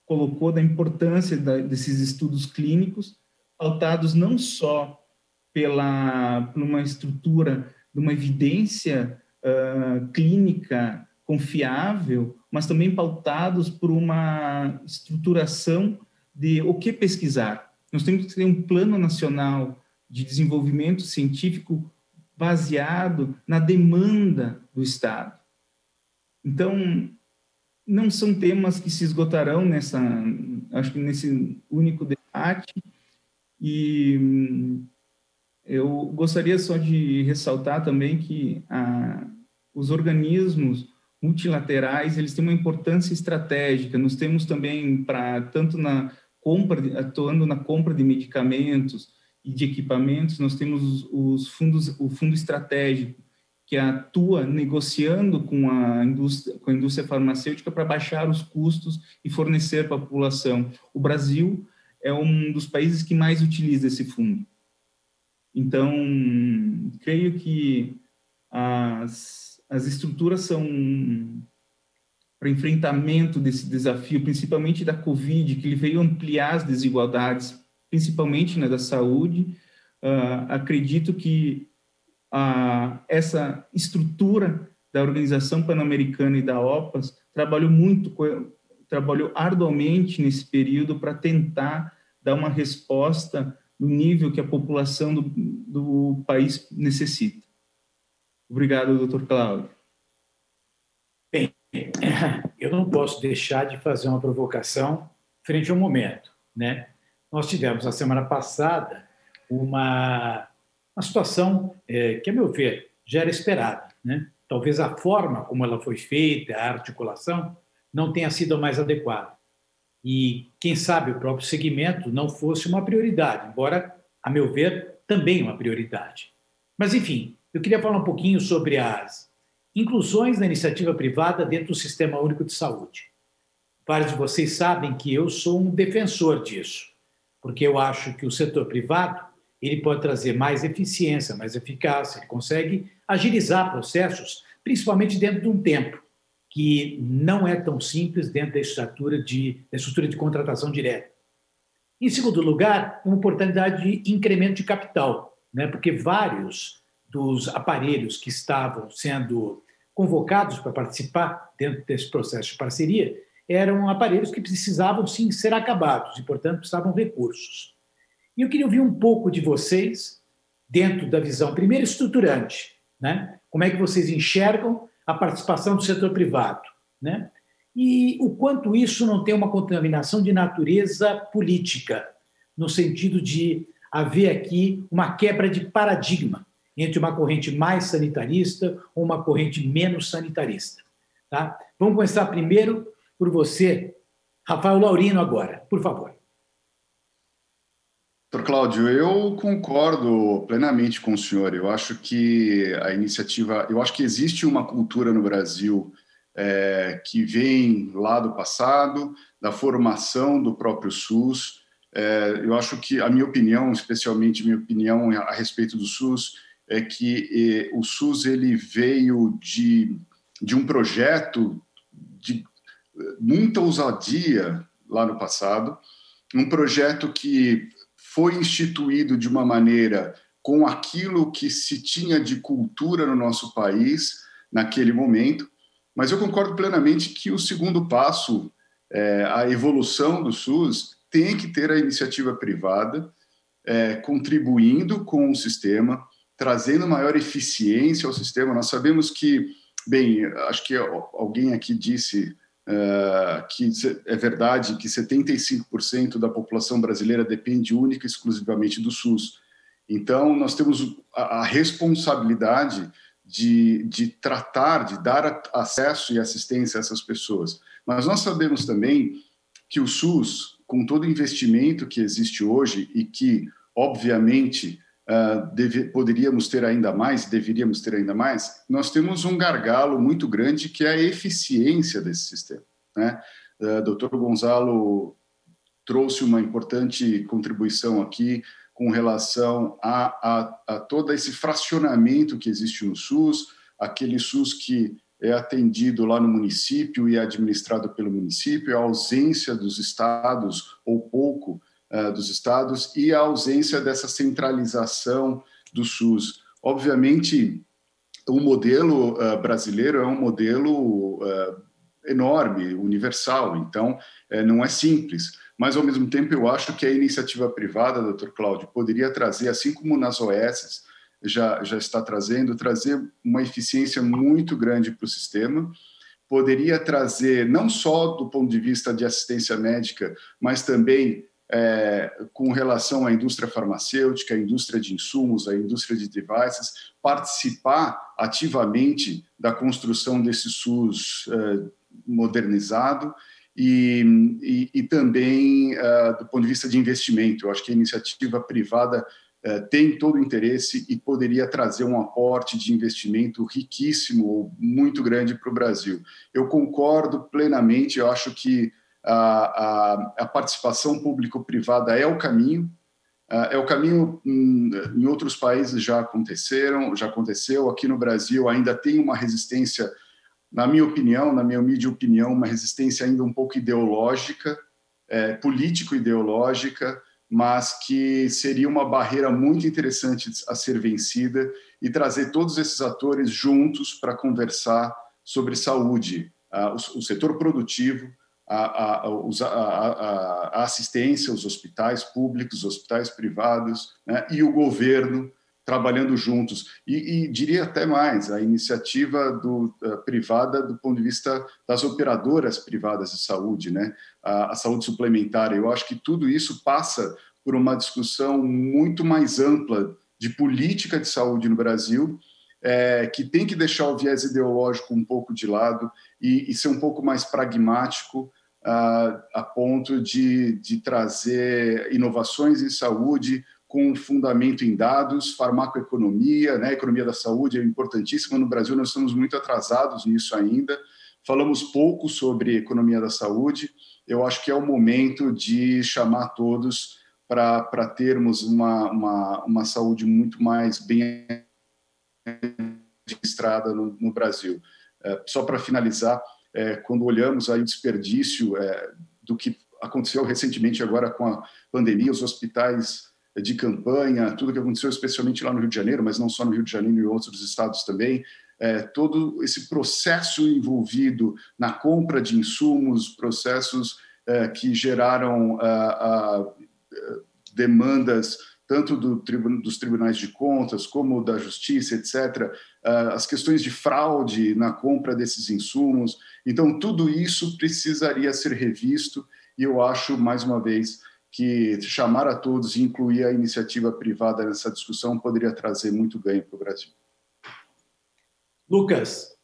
Speaker 8: colocou da importância desses estudos clínicos, pautados não só pela uma estrutura de uma evidência clínica confiável, mas também pautados por uma estruturação de o que pesquisar. Nós temos que ter um plano nacional de desenvolvimento científico baseado na demanda do Estado. Então, não são temas que se esgotarão acho que nesse único debate, e eu gostaria só de ressaltar também que os organismos multilaterais, eles têm uma importância estratégica. Nós temos também, atuando na compra de medicamentos e de equipamentos, nós temos o fundo estratégico, que atua negociando com a indústria farmacêutica para baixar os custos e fornecer para a população. O Brasil é um dos países que mais utiliza esse fundo. Então, creio que as estruturas são para enfrentamento desse desafio, principalmente da Covid, que ele veio ampliar as desigualdades, principalmente da saúde. Acredito que essa estrutura da Organização Pan-Americana e da OPAS trabalhou arduamente nesse período para tentar dar uma resposta no nível que a população do país necessita. Obrigado, Dr. Cláudio.
Speaker 4: Bem, eu não posso deixar de fazer uma provocação frente ao momento, né? Nós tivemos, na semana passada, uma situação que, a meu ver, já era esperada, né? Talvez a forma como ela foi feita, a articulação, não tenha sido a mais adequada. E, quem sabe, o próprio segmento não fosse uma prioridade, embora, a meu ver, também uma prioridade. Mas, enfim, eu queria falar um pouquinho sobre as inclusões da iniciativa privada dentro do Sistema Único de Saúde. Vários de vocês sabem que eu sou um defensor disso, porque eu acho que o setor privado ele pode trazer mais eficiência, mais eficácia, ele consegue agilizar processos, principalmente dentro de um tempo que não é tão simples dentro da estrutura de contratação direta. Em segundo lugar, uma oportunidade de incremento de capital, né? Porque vários dos aparelhos que estavam sendo convocados para participar dentro desse processo de parceria eram aparelhos que precisavam, sim, ser acabados e, portanto, precisavam de recursos. E eu queria ouvir um pouco de vocês, dentro da visão, primeiro, estruturante, né? Como é que vocês enxergam a participação do setor privado, né? E o quanto isso não tem uma contaminação de natureza política, no sentido de haver aqui uma quebra de paradigma entre uma corrente mais sanitarista ou uma corrente menos sanitarista. Tá? Vamos começar primeiro por você, Rafael Laurino, agora, por favor.
Speaker 5: Dr. Cláudio, eu concordo plenamente com o senhor. Eu acho que eu acho que existe uma cultura no Brasil que vem lá do passado, da formação do próprio SUS. Eu acho que a minha opinião, especialmente minha opinião a respeito do SUS, é que o SUS ele veio de um projeto de muita ousadia lá no passado, um projeto que foi instituído de uma maneira com aquilo que se tinha de cultura no nosso país naquele momento, mas eu concordo plenamente que o segundo passo, a evolução do SUS, tem que ter a iniciativa privada contribuindo com o sistema, trazendo maior eficiência ao sistema. Nós sabemos que, bem, acho que alguém aqui disse que é verdade que 75% da população brasileira depende única e exclusivamente do SUS. Então, nós temos a responsabilidade de tratar, de dar acesso e assistência a essas pessoas. Mas nós sabemos também que o SUS, com todo o investimento que existe hoje e que, obviamente, poderíamos ter ainda mais, deveríamos ter ainda mais, nós temos um gargalo muito grande que é a eficiência desse sistema, né? Dr. Gonzalo trouxe uma importante contribuição aqui com relação a todo esse fracionamento que existe no SUS, aquele SUS que é atendido lá no município e é administrado pelo município, a ausência dos estados, ou pouco dos estados, e a ausência dessa centralização do SUS. Obviamente, o modelo brasileiro é um modelo enorme, universal, então não é simples. Mas, ao mesmo tempo, eu acho que a iniciativa privada, doutor Cláudio, poderia trazer, assim como nas OS já está trazer uma eficiência muito grande para o sistema, poderia trazer, não só do ponto de vista de assistência médica, mas também com relação à indústria farmacêutica, à indústria de insumos, à indústria de devices, participar ativamente da construção desse SUS modernizado e também do ponto de vista de investimento. Eu acho que a iniciativa privada tem todo o interesse e poderia trazer um aporte de investimento riquíssimo ou muito grande para o Brasil. Eu concordo plenamente, eu acho que a participação público-privada é o caminho. Em outros países já aconteceu, aqui no Brasil ainda tem uma resistência, na minha humilde opinião, uma resistência ainda um pouco ideológica, político-ideológica, mas que seria uma barreira muito interessante a ser vencida e trazer todos esses atores juntos para conversar sobre saúde, o setor produtivo, a assistência, os hospitais públicos, os hospitais privados, né, e o governo trabalhando juntos. E diria até mais, a iniciativa privada do ponto de vista das operadoras privadas de saúde, né, a saúde suplementar. Eu acho que tudo isso passa por uma discussão muito mais ampla de política de saúde no Brasil, que tem que deixar o viés ideológico um pouco de lado e ser um pouco mais pragmático, a ponto de trazer inovações em saúde com fundamento em dados, farmacoeconomia, né? A economia da saúde é importantíssima. No Brasil, nós estamos muito atrasados nisso ainda. Falamos pouco sobre economia da saúde. Eu acho que é o momento de chamar todos para termos uma saúde muito mais bem administrada no Brasil. Só para finalizar, quando olhamos aí o desperdício do que aconteceu recentemente agora com a pandemia, os hospitais de campanha, tudo que aconteceu especialmente lá no Rio de Janeiro, mas não só no Rio de Janeiro e em outros estados também, todo esse processo envolvido na compra de insumos, processos que geraram demandas tanto dos tribunais de contas como da justiça, etc., as questões de fraude na compra desses insumos. Então, tudo isso precisaria ser revisto e eu acho, mais uma vez, que chamar a todos e incluir a iniciativa privada nessa discussão poderia trazer muito ganho para o Brasil.
Speaker 4: Lucas,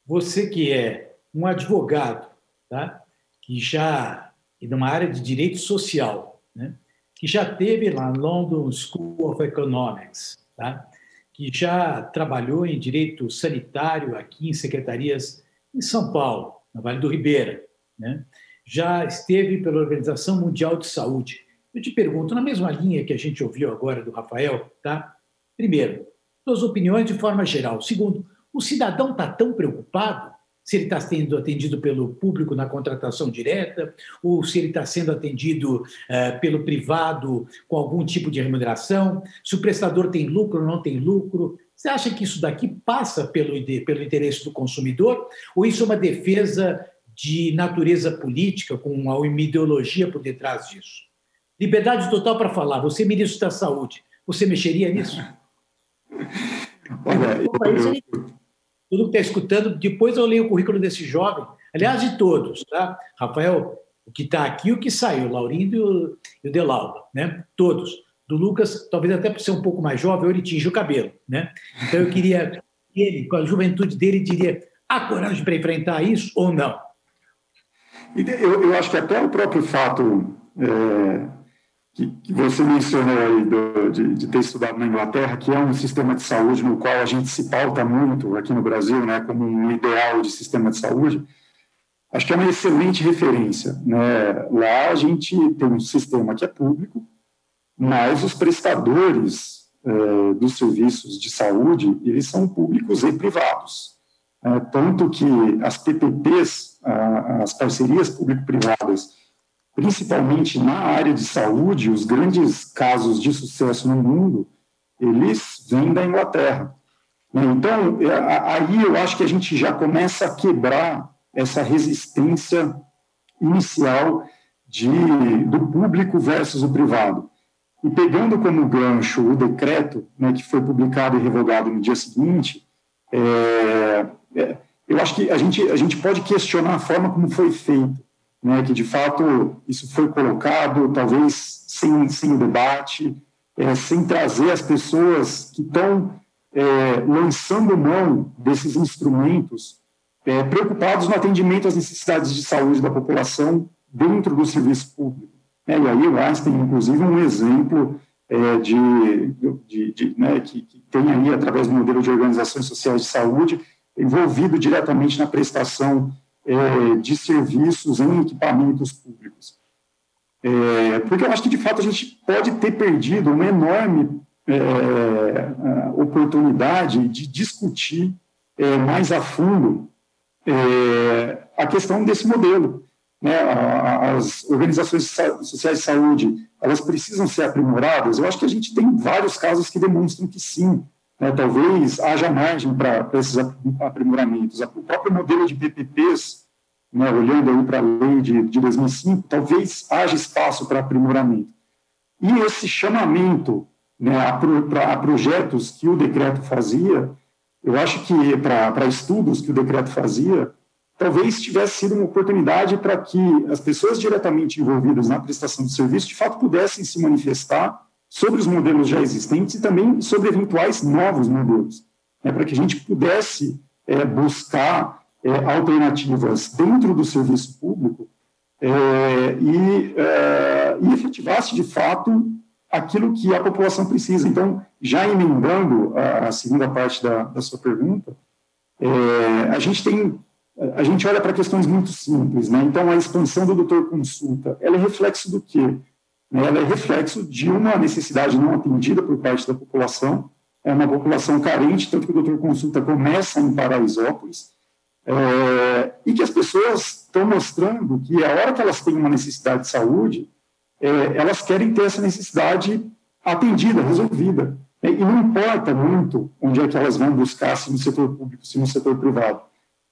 Speaker 4: você que é um advogado, tá? Que já, numa área de direito social, né? Que já teve lá no London School of Economics, tá? Que já trabalhou em direito sanitário aqui em secretarias em São Paulo, na Vale do Ribeira, né? Já esteve pela Organização Mundial de Saúde. Eu te pergunto, na mesma linha que a gente ouviu agora do Rafael, tá? Primeiro, suas opiniões de forma geral. Segundo, o cidadão está tão preocupado se ele está sendo atendido pelo público na contratação direta ou se ele está sendo atendido pelo privado com algum tipo de remuneração, se o prestador tem lucro ou não tem lucro. Você acha que isso daqui passa pelo interesse do consumidor ou isso é uma defesa de natureza política, com uma ideologia por detrás disso? Liberdade total para falar. Você, ministro da Saúde, você mexeria nisso?
Speaker 6: Olha,
Speaker 4: Tudo que está escutando, depois eu leio o currículo desse jovem, aliás, de todos, tá? Rafael, o que está aqui e o que saiu, o Laurindo e o Delaula, né? Todos. Do Lucas, talvez até por ser um pouco mais jovem, ele tinge o cabelo, né? Então eu queria que ele, com a juventude dele, diria: há coragem para enfrentar isso ou não?
Speaker 6: Eu acho que até o próprio fato que você mencionou aí de ter estudado na Inglaterra, que é um sistema de saúde no qual a gente se pauta muito aqui no Brasil, né, como um ideal de sistema de saúde, acho que é uma excelente referência, né? Lá a gente tem um sistema que é público, mas os prestadores dos serviços de saúde, eles são públicos e privados. Tanto que as PPPs, as parcerias público-privadas, principalmente na área de saúde, os grandes casos de sucesso no mundo, eles vêm da Inglaterra. Então, aí eu acho que a gente já começa a quebrar essa resistência inicial do público versus o privado. E pegando como gancho o decreto, que foi publicado e revogado no dia seguinte, eu acho que a gente pode questionar a forma como foi feito, que de fato isso foi colocado, talvez sem debate, sem trazer as pessoas que estão lançando mão desses instrumentos, preocupados no atendimento às necessidades de saúde da população dentro do serviço público. E aí o Einstein, inclusive, um exemplo que tem aí, através do modelo de organizações sociais de saúde, envolvido diretamente na prestação de serviços em equipamentos públicos. Porque eu acho que, de fato, a gente pode ter perdido uma enorme oportunidade de discutir mais a fundo a questão desse modelo. As organizações sociais de saúde, elas precisam ser aprimoradas. Eu acho que a gente tem vários casos que demonstram que sim, talvez haja margem para esses aprimoramentos. O próprio modelo de PPPs, olhando aí para a lei de 2005, talvez haja espaço para aprimoramento. E esse chamamento a projetos que o decreto fazia, eu acho que para estudos que o decreto fazia, talvez tivesse sido uma oportunidade para que as pessoas diretamente envolvidas na prestação de serviço, de fato, pudessem se manifestar sobre os modelos já existentes e também sobre eventuais novos modelos, para que a gente pudesse buscar alternativas dentro do serviço público e efetivasse, de fato, aquilo que a população precisa. Então, já emendando a segunda parte da sua pergunta, a gente olha para questões muito simples, Então, a expansão do doutor consulta, ela é reflexo do quê? Ela é reflexo de uma necessidade não atendida por parte da população, é uma população carente, tanto que o doutor consulta começa em Paraisópolis, e que as pessoas estão mostrando que a hora que elas têm uma necessidade de saúde, elas querem ter essa necessidade atendida, resolvida. E não importa muito onde é que elas vão buscar, se no setor público, se no setor privado.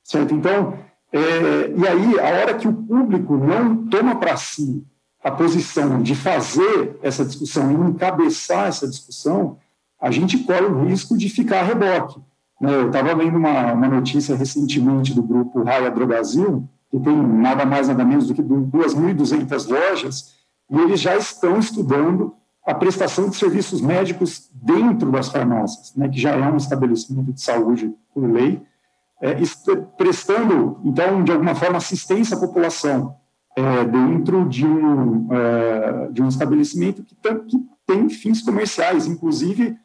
Speaker 6: Certo? Então, e aí, a hora que o público não toma para si a posição de fazer essa discussão e encabeçar essa discussão, a gente corre o risco de ficar a reboque. Eu estava lendo uma notícia recentemente do grupo Raia Drogasil, que tem nada mais, nada menos do que 2.200 lojas, e eles já estão estudando a prestação de serviços médicos dentro das farmácias, que já é um estabelecimento de saúde por lei, prestando, então, de alguma forma, assistência à população dentro de um estabelecimento que tem fins comerciais, inclusive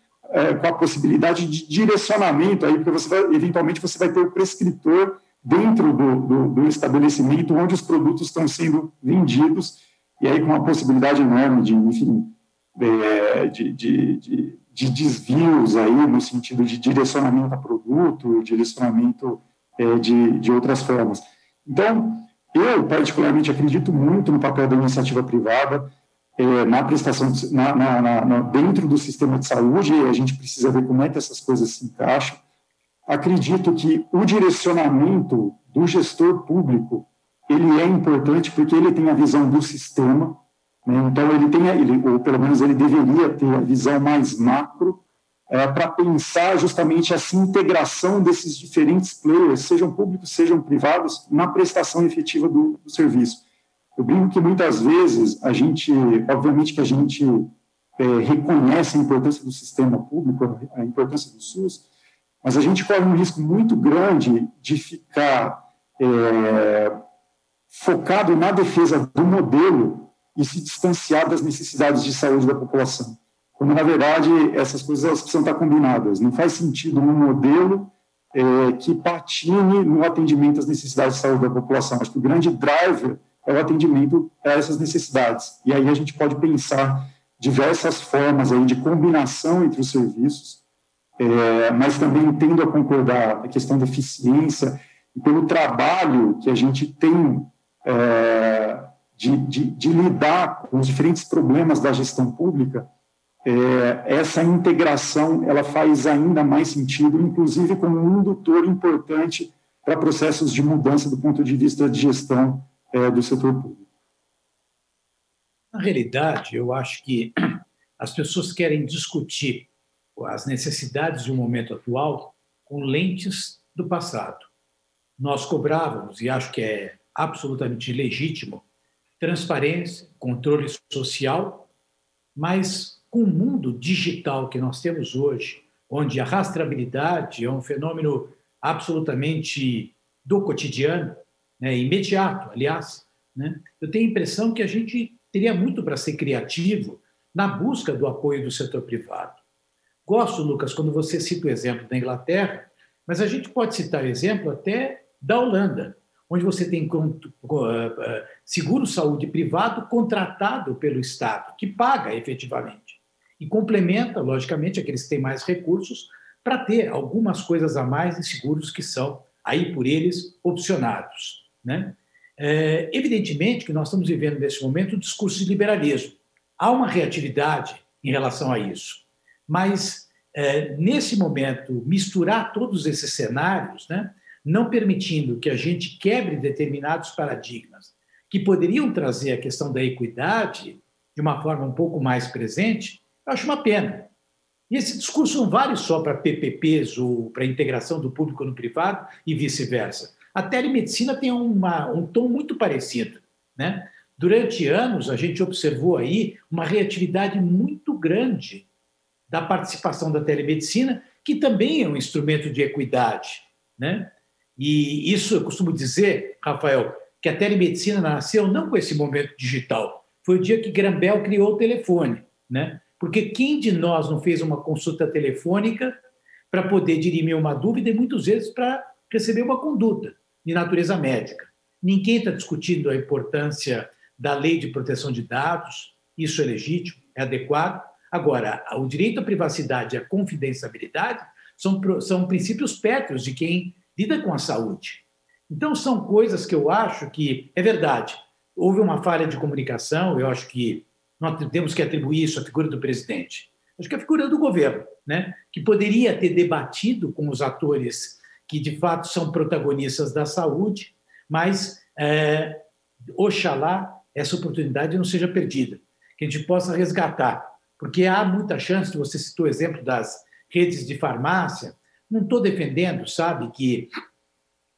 Speaker 6: com a possibilidade de direcionamento, aí, porque eventualmente você vai ter o prescritor dentro do estabelecimento onde os produtos estão sendo vendidos, e aí com uma possibilidade enorme de desvios aí, no sentido de direcionamento a produto, direcionamento de outras formas. Então, eu particularmente acredito muito no papel da iniciativa privada na prestação, dentro do sistema de saúde, e a gente precisa ver como é que essas coisas se encaixam. Acredito que o direcionamento do gestor público, ele é importante porque ele tem a visão do sistema, então ou pelo menos ele deveria ter a visão mais macro para pensar justamente essa integração desses diferentes players, sejam públicos, sejam privados, na prestação efetiva do serviço. Eu brinco que muitas vezes obviamente que a gente reconhece a importância do sistema público, a importância do SUS, mas a gente corre um risco muito grande de ficar focado na defesa do modelo e se distanciar das necessidades de saúde da população. Quando, na verdade, essas coisas elas precisam estar combinadas. Não faz sentido um modelo que patine no atendimento às necessidades de saúde da população. Acho que o grande driver é o atendimento a essas necessidades. E aí a gente pode pensar diversas formas aí de combinação entre os serviços, mas também tendo a concordar a questão da eficiência e pelo trabalho que a gente tem de lidar com os diferentes problemas da gestão pública. Essa integração ela faz ainda mais sentido, inclusive como um indutor importante para processos de mudança do ponto de vista de gestão do setor público.
Speaker 4: Na realidade, eu acho que as pessoas querem discutir as necessidades do momento atual com lentes do passado. Nós cobrávamos, e acho que é absolutamente legítimo, transparência, controle social, mas com o mundo digital que nós temos hoje, onde a rastreabilidade é um fenômeno absolutamente do cotidiano, né, imediato, aliás, né, eu tenho a impressão que a gente teria muito para ser criativo na busca do apoio do setor privado. Gosto, Lucas, quando você cita o exemplo da Inglaterra, mas a gente pode citar o exemplo até da Holanda, onde você tem seguro-saúde privado contratado pelo Estado, que paga efetivamente, e complementa, logicamente, aqueles que têm mais recursos para ter algumas coisas a mais em seguros que são, aí por eles, opcionados, né? Evidentemente que nós estamos vivendo, nesse momento, um discurso de liberalismo. Há uma reatividade em relação a isso, mas, nesse momento, misturar todos esses cenários, né, não permitindo que a gente quebre determinados paradigmas que poderiam trazer a questão da equidade de uma forma um pouco mais presente, eu acho uma pena. E esse discurso não vale só para PPPs ou para a integração do público no privado e vice-versa. A telemedicina tem um tom muito parecido, né? Durante anos, a gente observou aí uma reatividade muito grande da participação da telemedicina, que também é um instrumento de equidade, né? E isso eu costumo dizer, Rafael, que a telemedicina nasceu não com esse momento digital. Foi o dia que Graham Bell criou o telefone, né? Porque quem de nós não fez uma consulta telefônica para poder dirimir uma dúvida e muitas vezes para receber uma conduta de natureza médica? Ninguém está discutindo a importância da lei de proteção de dados, isso é legítimo, é adequado. Agora, o direito à privacidade e à confidencialidade são princípios pétreos de quem lida com a saúde. Então, são coisas que eu acho que, é verdade, houve uma falha de comunicação, eu acho que nós temos que atribuir isso à figura do presidente. Acho que é a figura do governo, né, que poderia ter debatido com os atores que, de fato, são protagonistas da saúde, mas, oxalá, essa oportunidade não seja perdida, que a gente possa resgatar, porque há muita chance, você citou o exemplo das redes de farmácia, não estou defendendo, sabe, que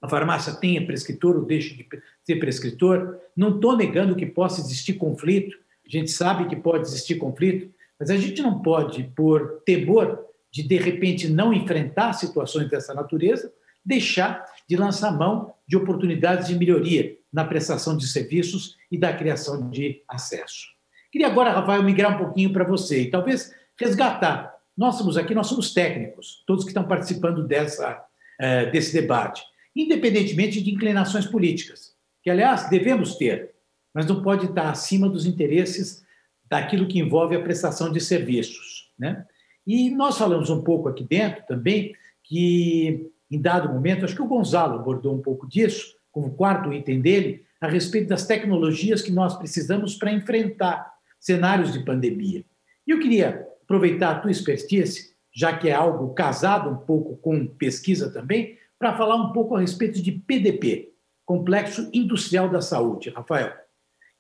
Speaker 4: a farmácia tenha prescritor ou deixe de ser prescritor, não estou negando que possa existir conflito, a gente sabe que pode existir conflito, mas a gente não pode, por temor de repente, não enfrentar situações dessa natureza, deixar de lançar mão de oportunidades de melhoria na prestação de serviços e da criação de acesso. Queria agora, Rafael, migrar um pouquinho para você e talvez resgatar. Nós somos técnicos, todos que estão participando desse debate, independentemente de inclinações políticas, que, aliás, devemos ter, mas não pode estar acima dos interesses daquilo que envolve a prestação de serviços, né? E nós falamos um pouco aqui dentro também que, em dado momento, acho que o Gonzalo abordou um pouco disso, como quarto item dele, a respeito das tecnologias que nós precisamos para enfrentar cenários de pandemia. E eu queria aproveitar a tua expertise, já que é algo casado um pouco com pesquisa também, para falar um pouco a respeito de PDP, Complexo Industrial da Saúde, Rafael.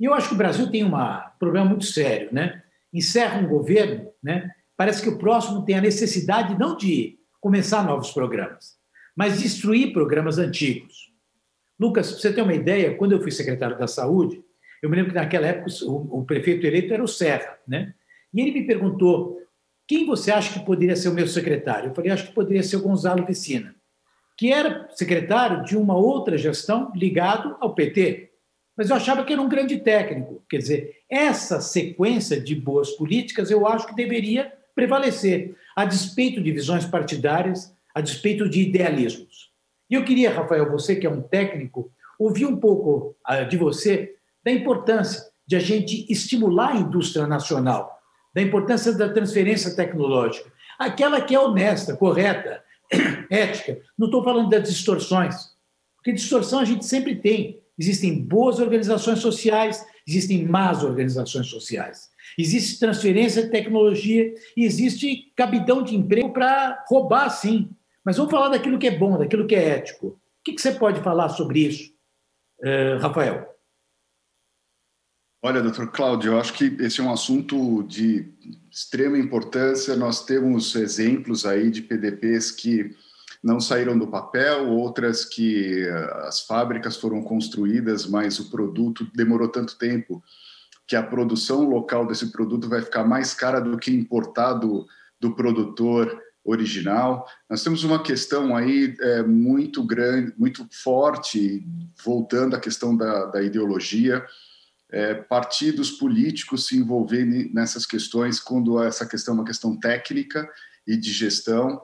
Speaker 4: E eu acho que o Brasil tem um problema muito sério, né? Encerra um governo, né? Parece que o próximo tem a necessidade não de começar novos programas, mas destruir programas antigos. Lucas, para você ter uma ideia, quando eu fui secretário da Saúde, eu me lembro que naquela época o prefeito eleito era o Serra, né? E ele me perguntou, quem você acha que poderia ser o meu secretário? Eu falei, acho que poderia ser o Gonzalo Vicina, que era secretário de uma outra gestão ligado ao PT. Mas eu achava que era um grande técnico. Quer dizer, essa sequência de boas políticas eu acho que deveria prevalecer, a despeito de visões partidárias, a despeito de idealismos. E eu queria, Rafael, você que é um técnico, ouvir um pouco de você da importância de a gente estimular a indústria nacional, da importância da transferência tecnológica. Aquela que é honesta, correta, ética. Não estou falando das distorções, porque distorção a gente sempre tem. Existem boas organizações sociais, existem más organizações sociais. Existe transferência de tecnologia e existe cabidão de emprego para roubar, sim. Mas vamos falar daquilo que é bom, daquilo que é ético. O que você pode falar sobre isso, Rafael?
Speaker 5: Olha, doutor Cláudio, eu acho que esse é um assunto de extrema importância. Nós temos exemplos aí de PDPs que não saíram do papel, outras que as fábricas foram construídas, mas o produto demorou tanto tempo que a produção local desse produto vai ficar mais cara do que importado do produtor original. Nós temos uma questão aí muito grande, muito forte, voltando à questão da ideologia, partidos políticos se envolverem nessas questões quando essa questão é uma questão técnica e de gestão.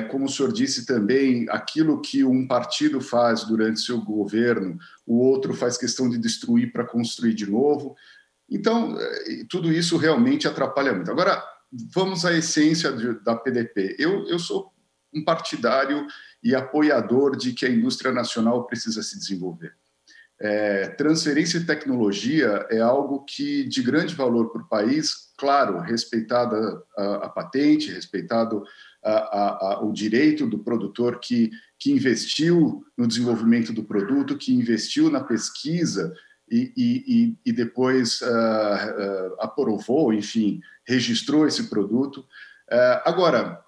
Speaker 5: Como o senhor disse também, aquilo que um partido faz durante seu governo, o outro faz questão de destruir para construir de novo. Então, tudo isso realmente atrapalha muito. Agora, vamos à essência da PDP. Eu sou um partidário e apoiador de que a indústria nacional precisa se desenvolver. Transferência de tecnologia é algo que de grande valor para o país, claro, respeitada a patente, respeitado o direito do produtor que investiu no desenvolvimento do produto, que investiu na pesquisa e depois aprovou, enfim, registrou esse produto. Agora,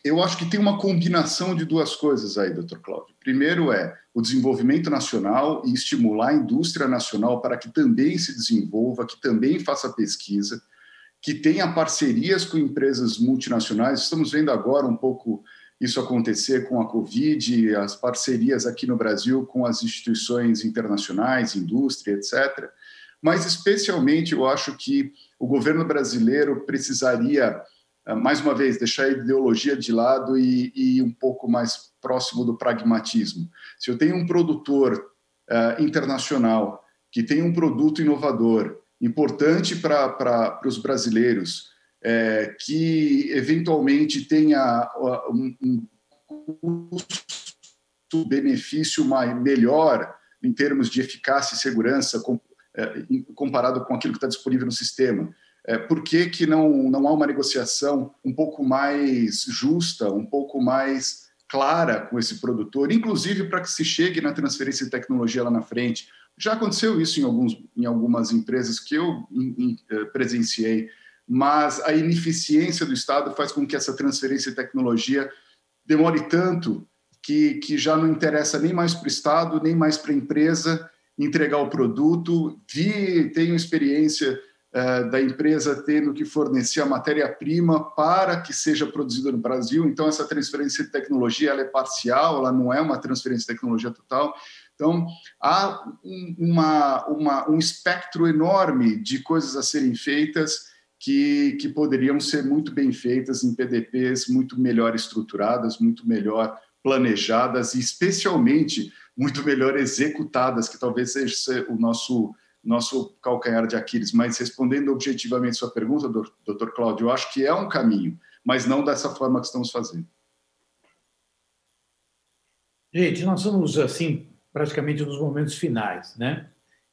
Speaker 5: eu acho que tem uma combinação de duas coisas aí, doutor Cláudio. Primeiro o desenvolvimento nacional e estimular a indústria nacional para que também se desenvolva, que também faça pesquisa, que tenha parcerias com empresas multinacionais. Estamos vendo agora um pouco isso acontecer com a Covid, as parcerias aqui no Brasil com as instituições internacionais, indústria, etc. Mas, especialmente, eu acho que o governo brasileiro precisaria, mais uma vez, deixar a ideologia de lado e ir um pouco mais próximo do pragmatismo. Se eu tenho um produtor internacional que tem um produto inovador, importante para os brasileiros, que eventualmente tenha um custo-benefício melhor em termos de eficácia e segurança comparado com aquilo que está disponível no sistema. Por que não há uma negociação um pouco mais justa, um pouco mais clara com esse produtor, inclusive para que se chegue na transferência de tecnologia lá na frente? Já aconteceu isso em algumas empresas que eu presenciei, mas a ineficiência do Estado faz com que essa transferência de tecnologia demore tanto que já não interessa nem mais para o Estado, nem mais para a empresa entregar o produto. Tenho experiência da empresa tendo que fornecer a matéria-prima para que seja produzida no Brasil. Então, essa transferência de tecnologia ela é parcial, ela não é uma transferência de tecnologia total. Então, há um espectro enorme de coisas a serem feitas que poderiam ser muito bem feitas em PDPs muito melhor estruturadas, muito melhor planejadas e, especialmente, muito melhor executadas, que talvez seja o nosso calcanhar de Aquiles. Mas, respondendo objetivamente sua pergunta, doutor Cláudio, eu acho que é um caminho, mas não dessa forma que estamos fazendo.
Speaker 4: Gente, nós somos, assim, praticamente nos momentos finais, né?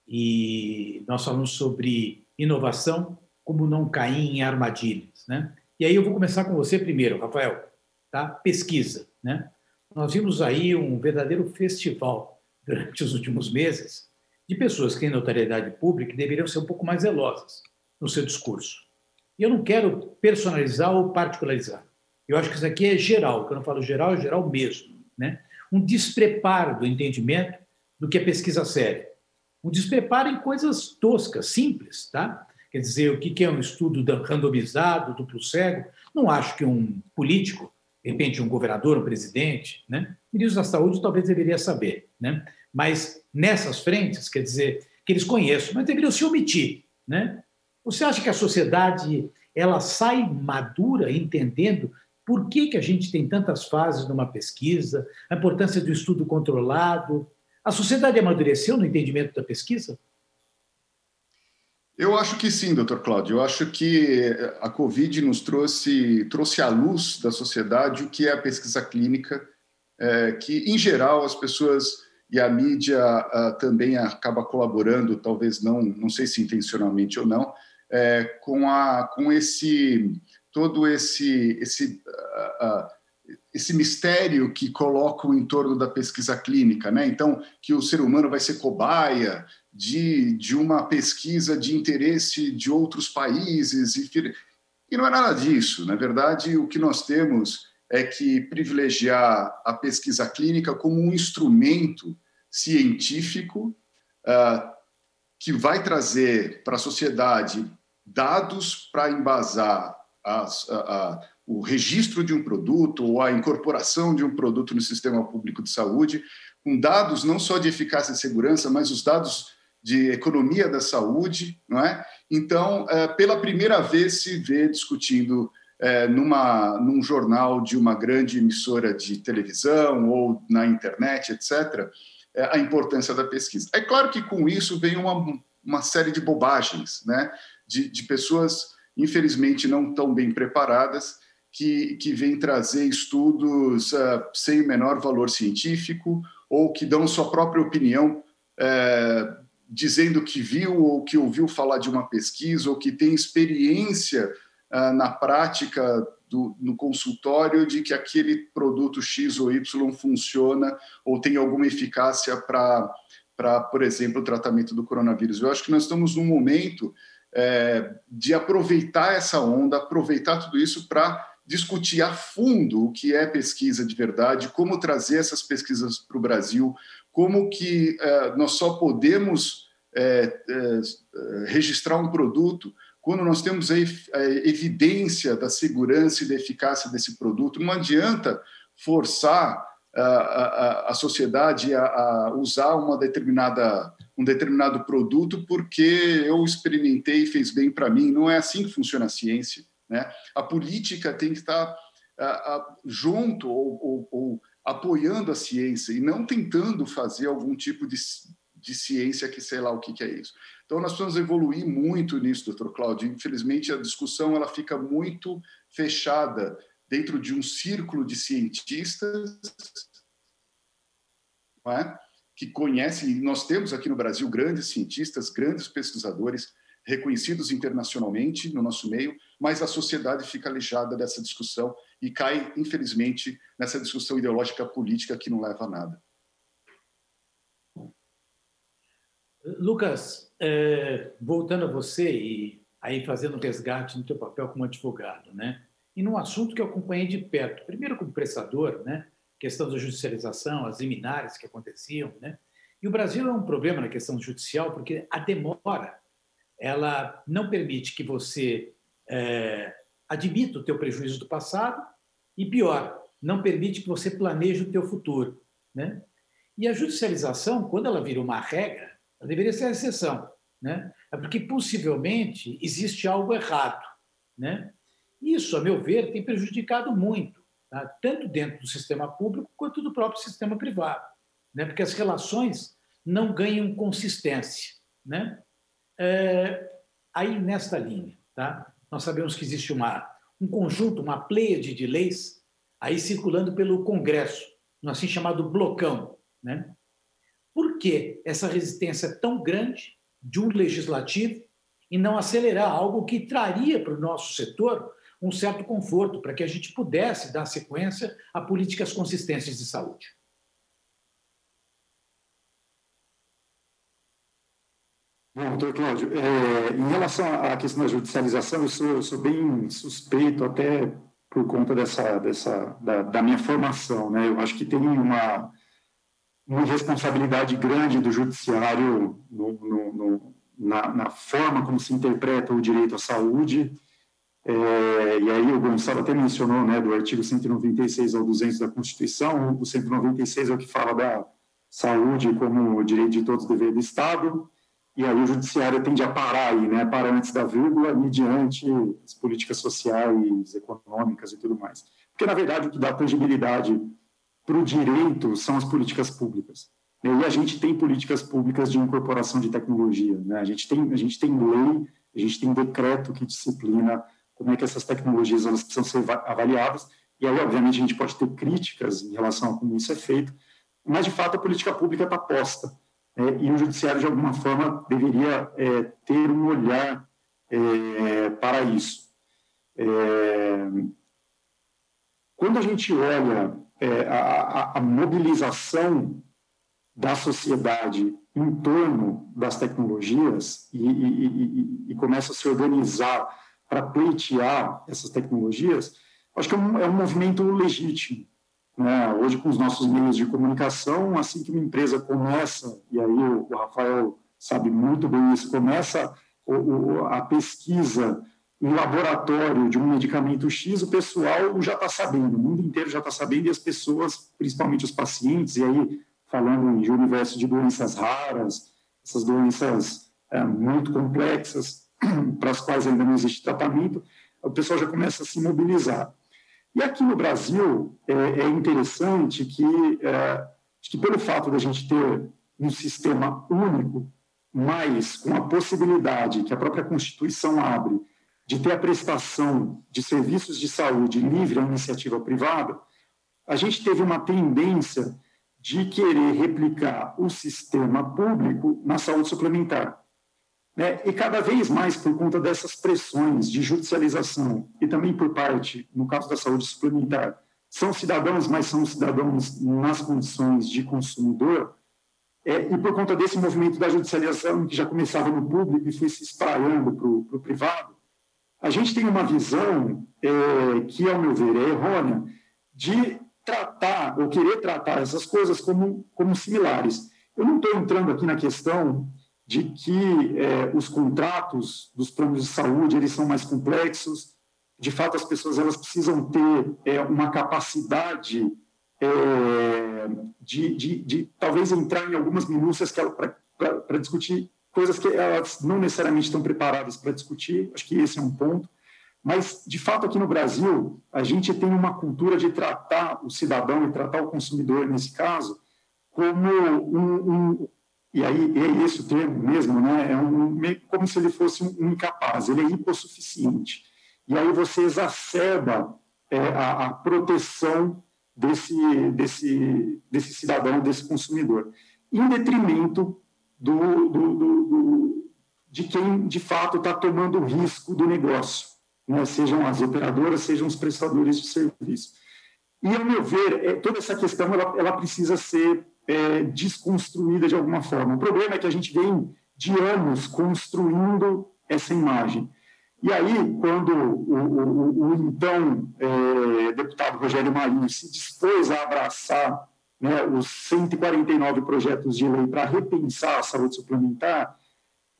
Speaker 4: E nós falamos sobre inovação, como não cair em armadilhas, né? E aí eu vou começar com você primeiro, Rafael, tá? Pesquisa, né? Nós vimos aí um verdadeiro festival durante os últimos meses de pessoas que têm notoriedade pública e deveriam ser um pouco mais zelosas no seu discurso. E eu não quero personalizar ou particularizar. Eu acho que isso aqui é geral. Quando eu falo geral, é geral mesmo, né? Um despreparo do entendimento do que é pesquisa séria. Um despreparo em coisas toscas, simples, tá? Quer dizer, o que é um estudo randomizado, duplo cego? Não acho que um político, de repente um governador, um presidente, né? Ministro da Saúde talvez deveria saber, né? Mas nessas frentes, quer dizer, que eles conheçam, mas deveriam se omitir, né? Você acha que a sociedade ela sai madura entendendo por que a gente tem tantas fases numa pesquisa, a importância do estudo controlado? A sociedade amadureceu no entendimento da pesquisa?
Speaker 5: Eu acho que sim, doutor Cláudio. Eu acho que a Covid nos trouxe à luz da sociedade o que é a pesquisa clínica, que, em geral, as pessoas e a mídia também acaba colaborando, talvez não sei se intencionalmente ou não, com esse mistério que colocam em torno da pesquisa clínica, né? Então, que o ser humano vai ser cobaia de uma pesquisa de interesse de outros países, e não é nada disso. Na verdade, o que nós temos é que privilegiar a pesquisa clínica como um instrumento científico que vai trazer para a sociedade dados para embasar o registro de um produto ou a incorporação de um produto no sistema público de saúde, com dados não só de eficácia e segurança, mas os dados de economia da saúde, não é? Então, pela primeira vez se vê discutindo num jornal de uma grande emissora de televisão ou na internet, etc., a importância da pesquisa. É claro que com isso vem uma série de bobagens, né? De pessoas, infelizmente, não tão bem preparadas, que vêm trazer estudos sem o menor valor científico ou que dão sua própria opinião, dizendo que viu ou que ouviu falar de uma pesquisa ou que tem experiência na prática no consultório de que aquele produto X ou Y funciona ou tem alguma eficácia para, por exemplo, o tratamento do coronavírus. Eu acho que nós estamos num momento de aproveitar essa onda, aproveitar tudo isso para discutir a fundo o que é pesquisa de verdade, como trazer essas pesquisas para o Brasil, como que nós só podemos registrar um produto quando nós temos a evidência da segurança e da eficácia desse produto. Não adianta forçar a sociedade a usar um determinado produto porque eu experimentei e fez bem para mim. Não é assim que funciona a ciência, né? A política tem que estar junto ou apoiando a ciência e não tentando fazer algum tipo de ciência que sei lá o que é isso. Então, nós precisamos evoluir muito nisso, doutor Cláudio. Infelizmente, a discussão ela fica muito fechada dentro de um círculo de cientistas, não é? Que conhecem, e nós temos aqui no Brasil grandes cientistas, grandes pesquisadores, reconhecidos internacionalmente no nosso meio, mas a sociedade fica alijada dessa discussão e cai, infelizmente, nessa discussão ideológica política que não leva a nada.
Speaker 4: Lucas, voltando a você e aí fazendo um resgate no teu papel como advogado, né? E num assunto que eu acompanhei de perto, primeiro como prestador, né? Questão da judicialização, as liminares que aconteciam, né? E o Brasil é um problema na questão judicial porque a demora ela não permite que você admita o teu prejuízo do passado e, pior, não permite que você planeje o teu futuro, né? E a judicialização, quando ela vira uma regra, ela deveria ser a exceção, né? É porque, possivelmente, existe algo errado, né? Isso, a meu ver, tem prejudicado muito, tá? Tanto dentro do sistema público quanto do próprio sistema privado, né? Porque as relações não ganham consistência, né? Aí, nesta linha, tá? Nós sabemos que existe um conjunto, uma pleiade de leis aí circulando pelo Congresso, no assim chamado blocão, né? Por que essa resistência tão grande de um legislativo e não acelerar algo que traria para o nosso setor um certo conforto, para que a gente pudesse dar sequência a políticas consistentes de saúde?
Speaker 6: Bom, doutor Cláudio, em relação à questão da judicialização, eu sou bem suspeito até por conta da minha formação, né? Eu acho que tem uma responsabilidade grande do judiciário na forma como se interpreta o direito à saúde. E aí o Gonçalo até mencionou, né, do artigo 196 ao 200 da Constituição. O 196 é o que fala da saúde como direito de todos, dever do Estado. E aí o judiciário tende a parar aí, né, para antes da vírgula, mediante as políticas sociais, econômicas e tudo mais. Porque, na verdade, o que dá tangibilidade para o direito são as políticas públicas. E a gente tem políticas públicas de incorporação de tecnologia, né? A gente tem lei, a gente tem decreto que disciplina como é que essas tecnologias elas precisam ser avaliadas, e aí, obviamente, a gente pode ter críticas em relação a como isso é feito, mas, de fato, a política pública está posta, e o judiciário, de alguma forma, deveria ter um olhar para isso. Quando a gente olha a mobilização da sociedade em torno das tecnologias e começa a se organizar para pleitear essas tecnologias, acho que é um movimento legítimo, né? Hoje, com os nossos meios de comunicação, assim que uma empresa começa, e aí o Rafael sabe muito bem isso, começa a pesquisa em laboratório de um medicamento X, o pessoal já está sabendo, o mundo inteiro já está sabendo, e as pessoas, principalmente os pacientes, e aí falando de universo de doenças raras, essas doenças muito complexas, para as quais ainda não existe tratamento, o pessoal já começa a se mobilizar. E aqui no Brasil, é interessante que pelo fato de a gente ter um sistema único, mas com a possibilidade que a própria Constituição abre de ter a prestação de serviços de saúde livre à iniciativa privada, a gente teve uma tendência de querer replicar o sistema público na saúde suplementar. E cada vez mais, por conta dessas pressões de judicialização e também por parte, no caso da saúde suplementar, são cidadãos, mas são cidadãos nas condições de consumidor, e por conta desse movimento da judicialização que já começava no público e foi se espraiando para o privado, a gente tem uma visão que, ao meu ver, é errônea, de tratar ou querer tratar essas coisas como similares. Eu não estou entrando aqui na questão de que os contratos dos planos de saúde eles são mais complexos. De fato, as pessoas elas precisam ter uma capacidade de talvez entrar em algumas minúcias para discutir coisas que elas não necessariamente estão preparadas para discutir. Acho que esse é um ponto. Mas, de fato, aqui no Brasil, a gente tem uma cultura de tratar o cidadão e tratar o consumidor, nesse caso, como e aí é esse o termo mesmo, né? Como se ele fosse um incapaz, ele é hipossuficiente. E aí você exacerba a proteção desse cidadão, desse consumidor, em detrimento de quem, de fato, está tomando o risco do negócio, né? Sejam as operadoras, sejam os prestadores de serviço. E, ao meu ver, toda essa questão ela precisa ser desconstruída de alguma forma. O problema é que a gente vem de anos construindo essa imagem. E aí, quando o então deputado Rogério Marinho se dispôs a abraçar, né, os 149 projetos de lei para repensar a saúde suplementar,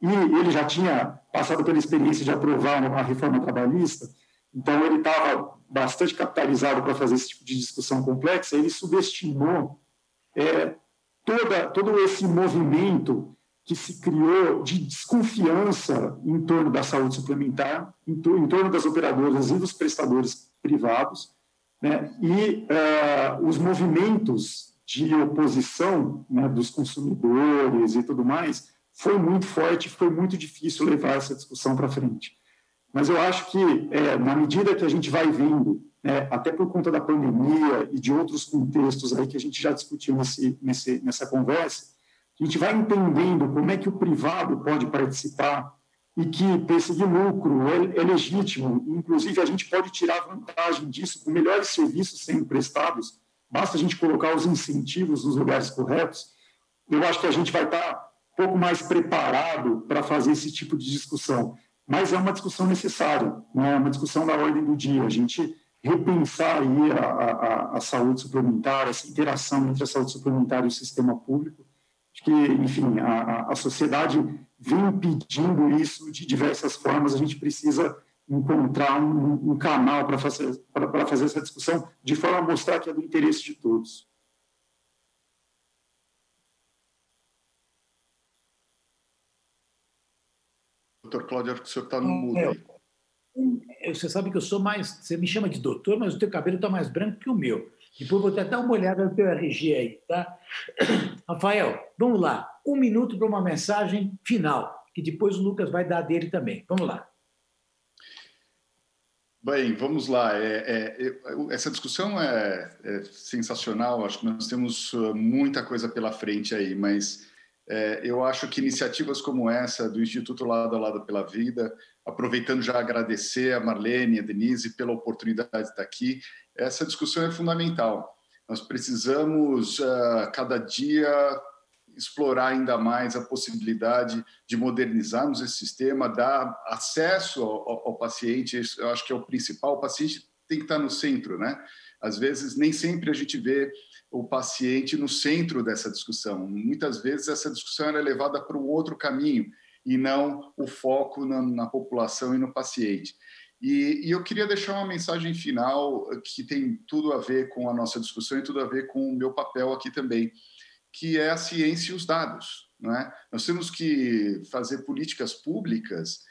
Speaker 6: e ele já tinha passado pela experiência de aprovar a reforma trabalhista, então ele estava bastante capitalizado para fazer esse tipo de discussão complexa, ele subestimou todo esse movimento que se criou de desconfiança em torno da saúde suplementar, em torno das operadoras e dos prestadores privados, né? E os movimentos de oposição, né, dos consumidores e tudo mais, foi muito forte, foi muito difícil levar essa discussão para frente. Mas eu acho que, na medida que a gente vai vendo, até por conta da pandemia e de outros contextos aí que a gente já discutiu nessa conversa, a gente vai entendendo como é que o privado pode participar e que perseguir lucro é legítimo. Inclusive, a gente pode tirar vantagem disso com melhores serviços sendo prestados, basta a gente colocar os incentivos nos lugares corretos. Eu acho que a gente vai estar um pouco mais preparado para fazer esse tipo de discussão. Mas é uma discussão necessária, né? É uma discussão da ordem do dia. A gente repensar aí a saúde suplementar, essa interação entre a saúde suplementar e o sistema público. Acho que, enfim, a sociedade vem pedindo isso de diversas formas. A gente precisa encontrar um canal para fazer essa discussão de forma a mostrar que é do interesse de todos.
Speaker 5: Doutor Cláudio, acho que o senhor está no mudo aí.
Speaker 4: Você sabe que eu sou mais... Você me chama de doutor, mas o teu cabelo está mais branco que o meu. Depois vou dar uma olhada no teu RG aí, tá? Rafael, vamos lá. 1 minuto para uma mensagem final, que depois o Lucas vai dar dele também. Vamos lá.
Speaker 5: Bem, vamos lá. Essa discussão é sensacional. Acho que nós temos muita coisa pela frente aí, mas eu acho que iniciativas como essa do Instituto Lado a Lado pela Vida, aproveitando já agradecer a Marlene e a Denise pela oportunidade de estar aqui, essa discussão é fundamental. Nós precisamos, cada dia, explorar ainda mais a possibilidade de modernizarmos esse sistema, dar acesso ao paciente. Eu acho que é o principal. O paciente tem que estar no centro, né? Às vezes, nem sempre a gente vê o paciente no centro dessa discussão. Muitas vezes, essa discussão é levada para um outro caminho e não o foco na população e no paciente. E eu queria deixar uma mensagem final que tem tudo a ver com a nossa discussão e tudo a ver com o meu papel aqui também, que é a ciência e os dados. Não é? Nós temos que fazer políticas públicas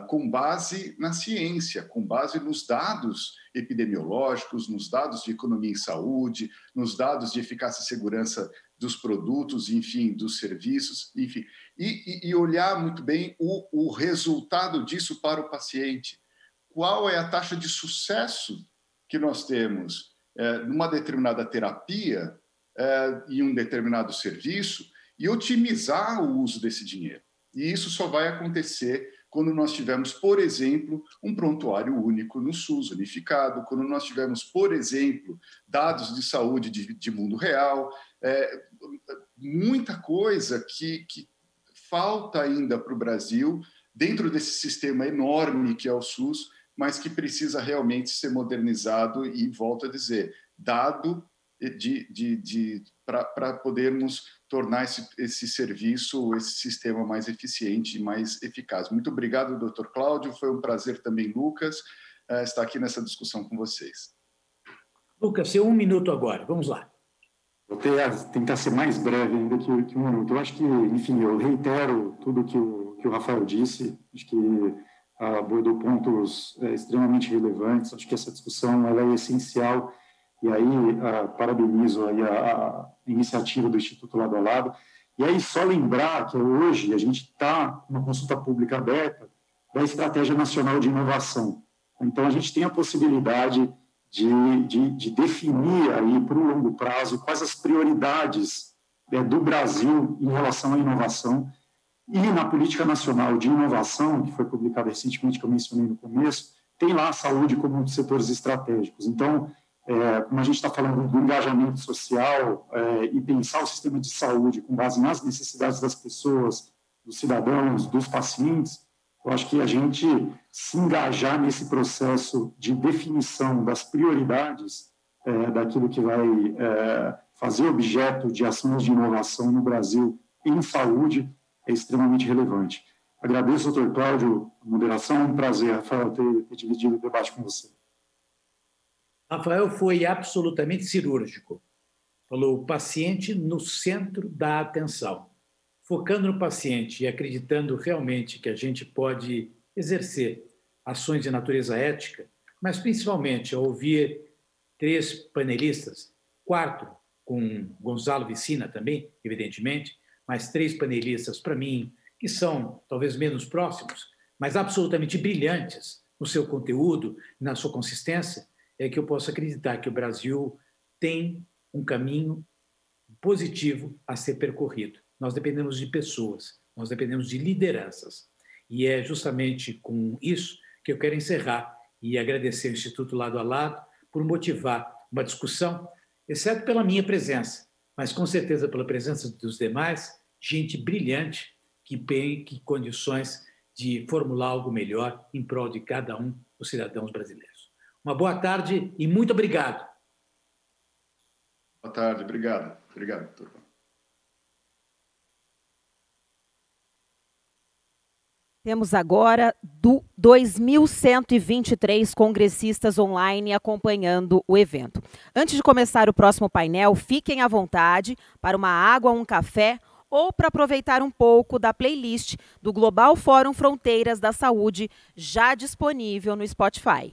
Speaker 5: com base na ciência, com base nos dados epidemiológicos, nos dados de economia e saúde, nos dados de eficácia e segurança dos produtos, enfim, dos serviços, enfim, e olhar muito bem o resultado disso para o paciente. Qual é a taxa de sucesso que nós temos numa determinada terapia em um determinado serviço e otimizar o uso desse dinheiro. E isso só vai acontecer quando nós tivermos, por exemplo, um prontuário único no SUS, unificado, quando nós tivermos, por exemplo, dados de saúde de mundo real, muita coisa que falta ainda para o Brasil, dentro desse sistema enorme que é o SUS, mas que precisa realmente ser modernizado e, volto a dizer, dado para podermos tornar esse serviço, esse sistema mais eficiente e mais eficaz. Muito obrigado, Dr. Cláudio. Foi um prazer também, Lucas, estar aqui nessa discussão com vocês.
Speaker 4: Lucas, seu 1 minuto agora. Vamos lá.
Speaker 6: Vou tentar ser mais breve ainda que 1 minuto. Eu acho que, enfim, eu reitero tudo que o Rafael disse. Acho que abordou pontos extremamente relevantes. Acho que essa discussão ela é essencial. E aí, parabenizo aí a iniciativa do Instituto Lado a Lado. E aí, só lembrar que hoje a gente está com uma consulta pública aberta da Estratégia Nacional de Inovação. Então, a gente tem a possibilidade de definir aí, para o longo prazo, quais as prioridades do Brasil em relação à inovação. E na Política Nacional de Inovação, que foi publicada recentemente, que eu mencionei no começo, tem lá a saúde como um dos setores estratégicos. Então, como a gente está falando do engajamento social e pensar o sistema de saúde com base nas necessidades das pessoas, dos cidadãos, dos pacientes, eu acho que a gente se engajar nesse processo de definição das prioridades daquilo que vai fazer objeto de ações de inovação no Brasil em saúde é extremamente relevante. Agradeço, doutor Cláudio, a moderação. É um prazer, Rafael, ter dividido o debate com você.
Speaker 4: Rafael foi absolutamente cirúrgico. Falou o paciente no centro da atenção. Focando no paciente e acreditando realmente que a gente pode exercer ações de natureza ética, mas principalmente ao ouvir 3 panelistas, 4 com Gonzalo Vicina também, evidentemente, mais 3 panelistas para mim, que são talvez menos próximos, mas absolutamente brilhantes no seu conteúdo, na sua consistência, é que eu posso acreditar que o Brasil tem um caminho positivo a ser percorrido. Nós dependemos de pessoas, nós dependemos de lideranças. E é justamente com isso que eu quero encerrar e agradecer ao Instituto Lado a Lado por motivar uma discussão, exceto pela minha presença, mas com certeza pela presença dos demais, gente brilhante que tem condições de formular algo melhor em prol de cada um dos cidadãos brasileiros. Uma boa tarde e muito obrigado.
Speaker 5: Boa tarde, obrigado. Obrigado, doutor.
Speaker 2: Temos agora 2.123 congressistas online acompanhando o evento. Antes de começar o próximo painel, fiquem à vontade para uma água, um café ou para aproveitar um pouco da playlist do Global Fórum Fronteiras da Saúde, já disponível no Spotify.